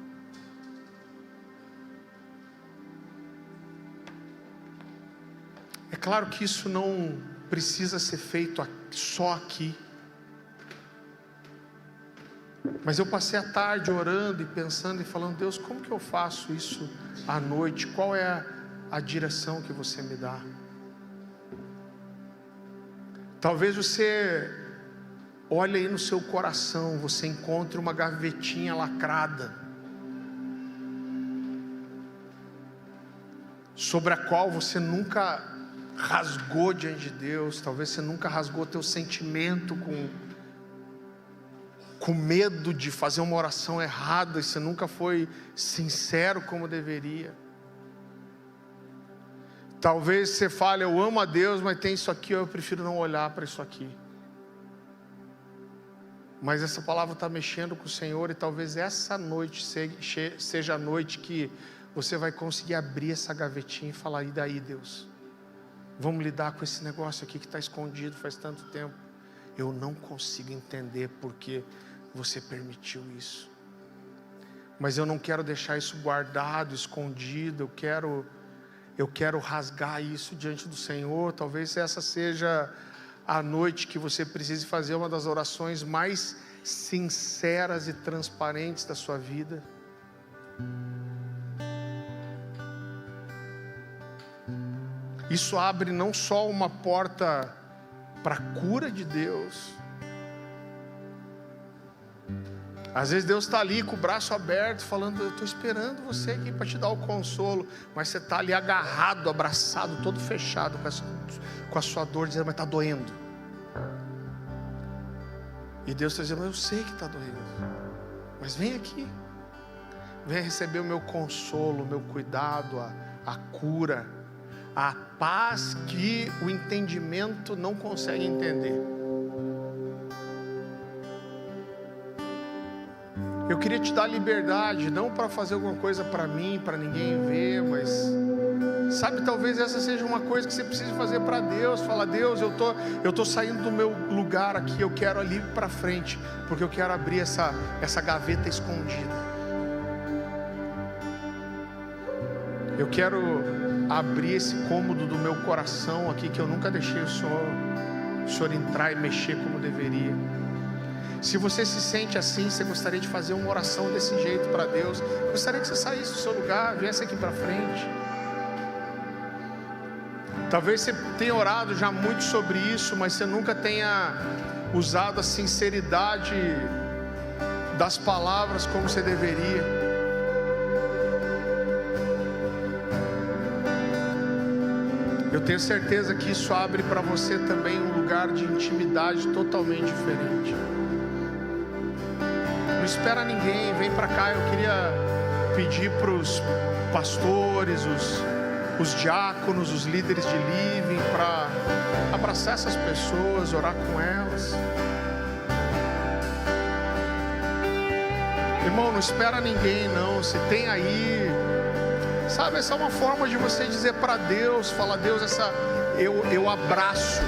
É claro que isso não precisa ser feito só aqui. Mas eu passei a tarde orando e pensando e falando, Deus, como que eu faço isso à noite? Qual é a direção que você me dá? Talvez você olhe aí no seu coração, você encontre uma gavetinha lacrada. sobre a qual você nunca rasgou diante de Deus. Talvez você nunca rasgou teu sentimento com medo de fazer uma oração errada, e você nunca foi sincero como deveria. Talvez você fale, eu amo a Deus, mas tem isso aqui, eu prefiro não olhar para isso aqui. Mas essa palavra está mexendo com o Senhor, e talvez essa noite seja a noite que você vai conseguir abrir essa gavetinha e falar, e daí, Deus? Vamos lidar com esse negócio aqui que está escondido faz tanto tempo. Eu não consigo entender porque você permitiu isso. Mas eu não quero deixar isso guardado, escondido. Eu quero rasgar isso diante do Senhor. Talvez essa seja a noite que você precise fazer uma das orações mais sinceras e transparentes da sua vida. Isso abre não só uma porta para a cura de Deus. Às vezes Deus está ali com o braço aberto, falando, eu estou esperando você aqui para te dar o consolo. Mas você está ali agarrado, abraçado, todo fechado com a sua dor, dizendo, mas está doendo. E Deus está dizendo, eu sei que está doendo, mas vem aqui. Venha receber o meu consolo, o meu cuidado, a cura, a paz que o entendimento não consegue entender. Eu queria te dar liberdade, não para fazer alguma coisa para mim, para ninguém ver, mas sabe, talvez essa seja uma coisa que você precise fazer para Deus. Fala, Deus, eu tô saindo do meu lugar aqui, eu quero ali para frente, porque eu quero abrir essa gaveta escondida. Eu quero abrir esse cômodo do meu coração aqui, que eu nunca deixei o Senhor entrar e mexer como deveria. Se você se sente assim, você gostaria de fazer uma oração desse jeito para Deus, gostaria que você saísse do seu lugar, viesse aqui para frente. Talvez você tenha orado já muito sobre isso, mas você nunca tenha usado a sinceridade das palavras como você deveria. Eu tenho certeza que isso abre para você também um lugar de intimidade totalmente diferente. Não espera ninguém, vem para cá. Eu queria pedir para os pastores, os diáconos, os líderes de living, para abraçar essas pessoas, orar com elas. Irmão, não espera ninguém não. Se tem aí, sabe, essa é uma forma de você dizer para Deus, fala, Deus, eu abraço,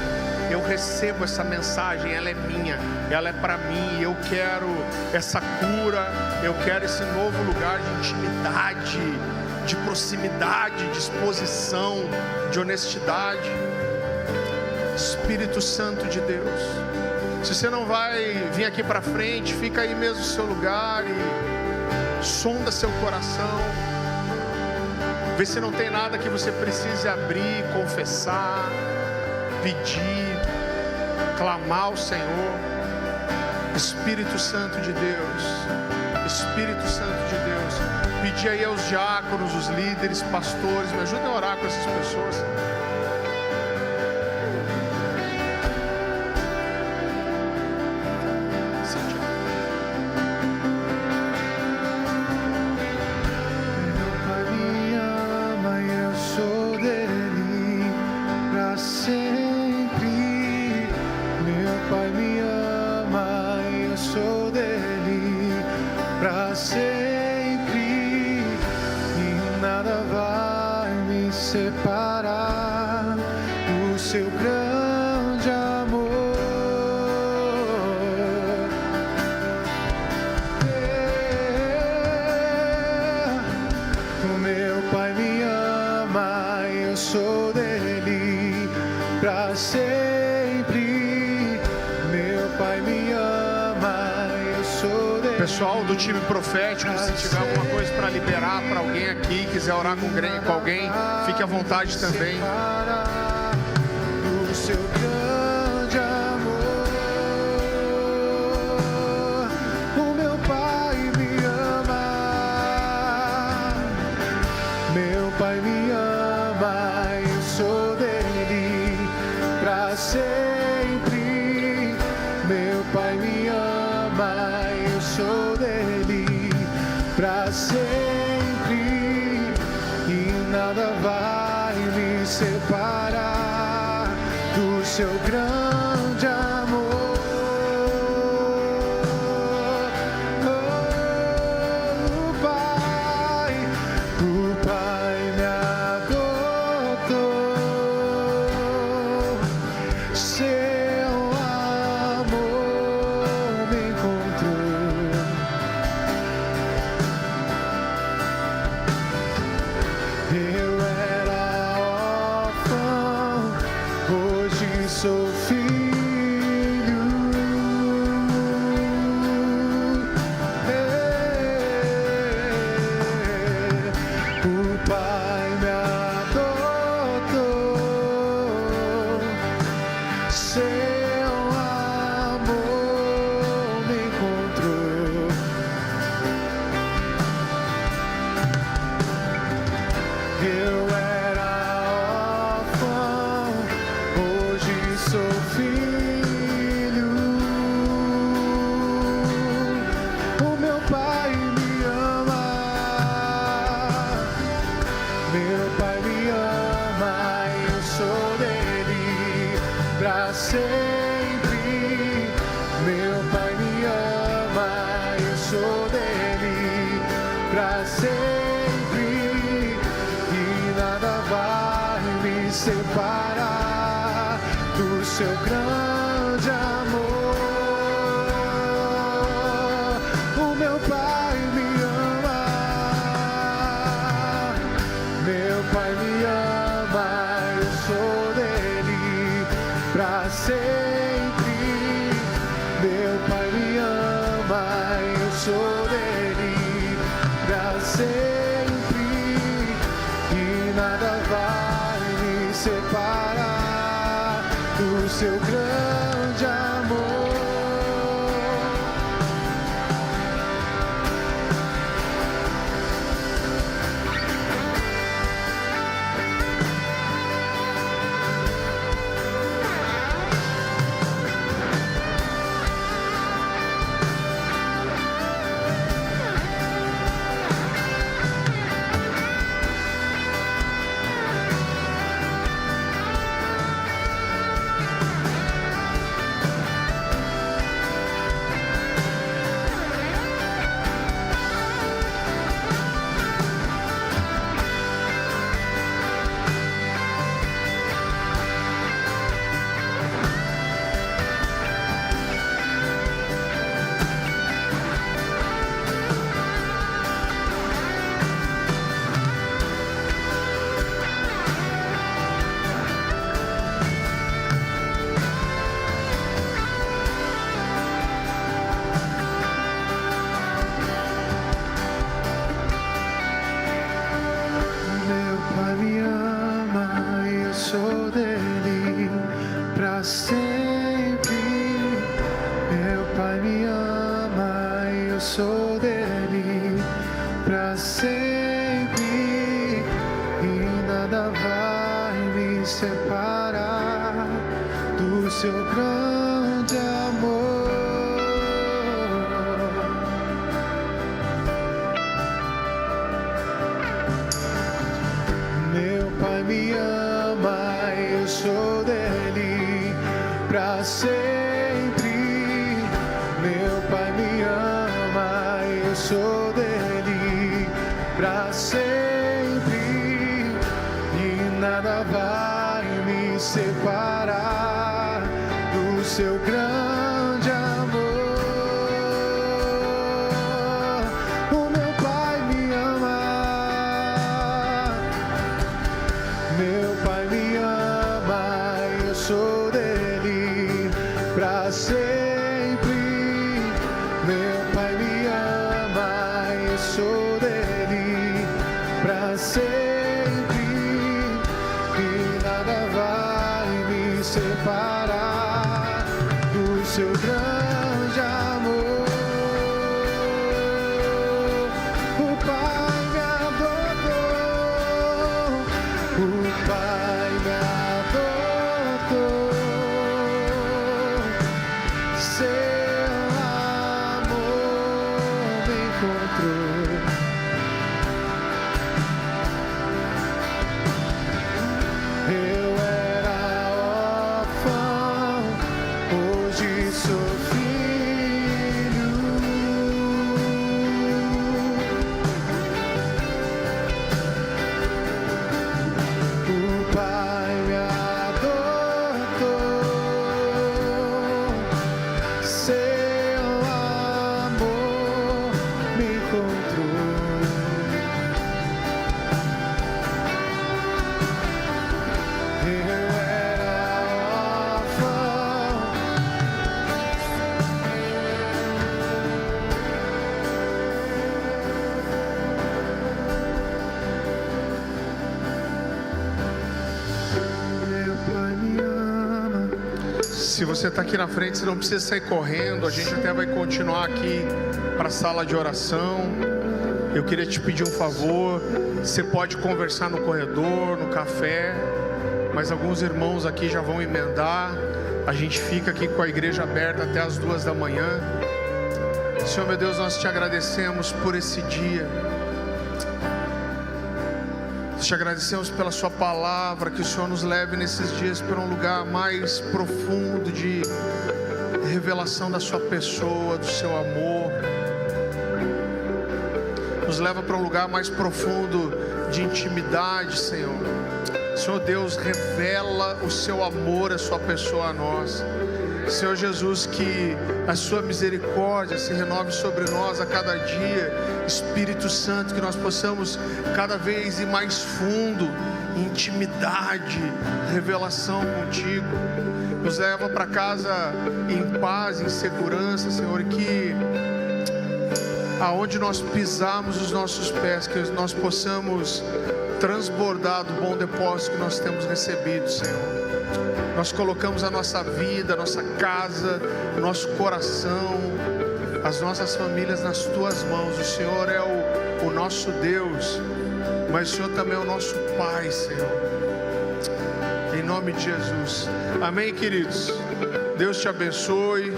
eu recebo essa mensagem, ela é minha, ela é para mim, eu quero essa cura, eu quero esse novo lugar de intimidade, de proximidade, de exposição, de honestidade. Espírito Santo de Deus, se você não vai vir aqui para frente, fica aí mesmo no seu lugar e sonda seu coração. Vê se não tem nada que você precise abrir, confessar, pedir, clamar ao Senhor. Espírito Santo de Deus, Espírito Santo de Deus, pedir aí aos diáconos, os líderes, pastores, me ajudem a orar com essas pessoas. Separar o seu grande amor. O meu Pai me ama, eu sou dele para sempre. Meu Pai me ama, eu sou dele. Pessoal do time profético, se tiver alguma coisa para liberar para alguém aqui, quiser orar com alguém, fique à vontade também. O seu grande amor. O meu Pai me ama. Meu Pai me ama. seu grande amor. O Pai me adotou, seu amor me encontrou. Eu era órfão, hoje sou filho. O Pai me adotou, seu amor me encontrou. Eu era órfão, hoje sou filho. O meu Pai me ama, meu Pai me ama, eu sou dele pra sempre. Meu Pai me ama, eu sou dele pra sempre. E nada vai me separar do seu grande amor. O meu Pai me ama, meu Pai me ama, eu sou dele pra sempre. Meu Pai me ama, eu sou dele pra sempre. E nada vai me separar do seu grande amor. Meu Pai me ama, eu sou dele pra sempre. Meu Pai me ama, eu sou dele pra sempre. E nada vai me separar do seu grande amor. Meu Pai me ama, eu sou dele pra sempre. Meu Pai me ama, eu sou dele pra sempre. E nada vai me separar do seu grande amor. O meu Pai me ama, meu Pai me ama, eu sou dele pra sempre. Meu Pai me ama, eu sou dele pra sempre. E nada vai me separar do seu grande amor. O Pai me adotou, o Pai me adotou, seu amor me encontrou. Eu era órfão, Se você está aqui na frente, você não precisa sair correndo. A gente até vai continuar aqui para a sala de oração. Eu queria te pedir um favor. Você pode conversar no corredor, no café, mas alguns irmãos aqui já vão emendar. A gente fica aqui com a igreja aberta até as 2 da manhã. Senhor meu Deus, nós te agradecemos por esse dia. Te agradecemos pela sua palavra, que o Senhor nos leve nesses dias para um lugar mais profundo de revelação da sua pessoa, do seu amor. Nos leva para um lugar mais profundo de intimidade, Senhor. Senhor Deus, revela o seu amor, a sua pessoa a nós. Senhor Jesus, que a sua misericórdia se renove sobre nós a cada dia. Espírito Santo, que nós possamos cada vez ir mais fundo em intimidade, revelação contigo. Nos leva para casa em paz, em segurança, Senhor, e que aonde nós pisarmos os nossos pés, que nós possamos transbordar do bom depósito que nós temos recebido, Senhor. Nós colocamos a nossa vida, a nossa casa, o nosso coração, as nossas famílias nas tuas mãos. O Senhor é o nosso Deus, mas o Senhor também é o nosso Pai, Senhor. Em nome de Jesus. Amém, queridos? Deus te abençoe.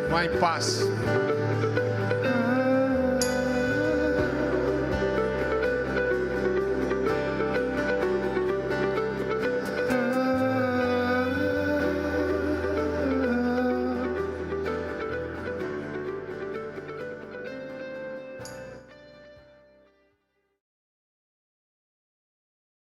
Vá em paz.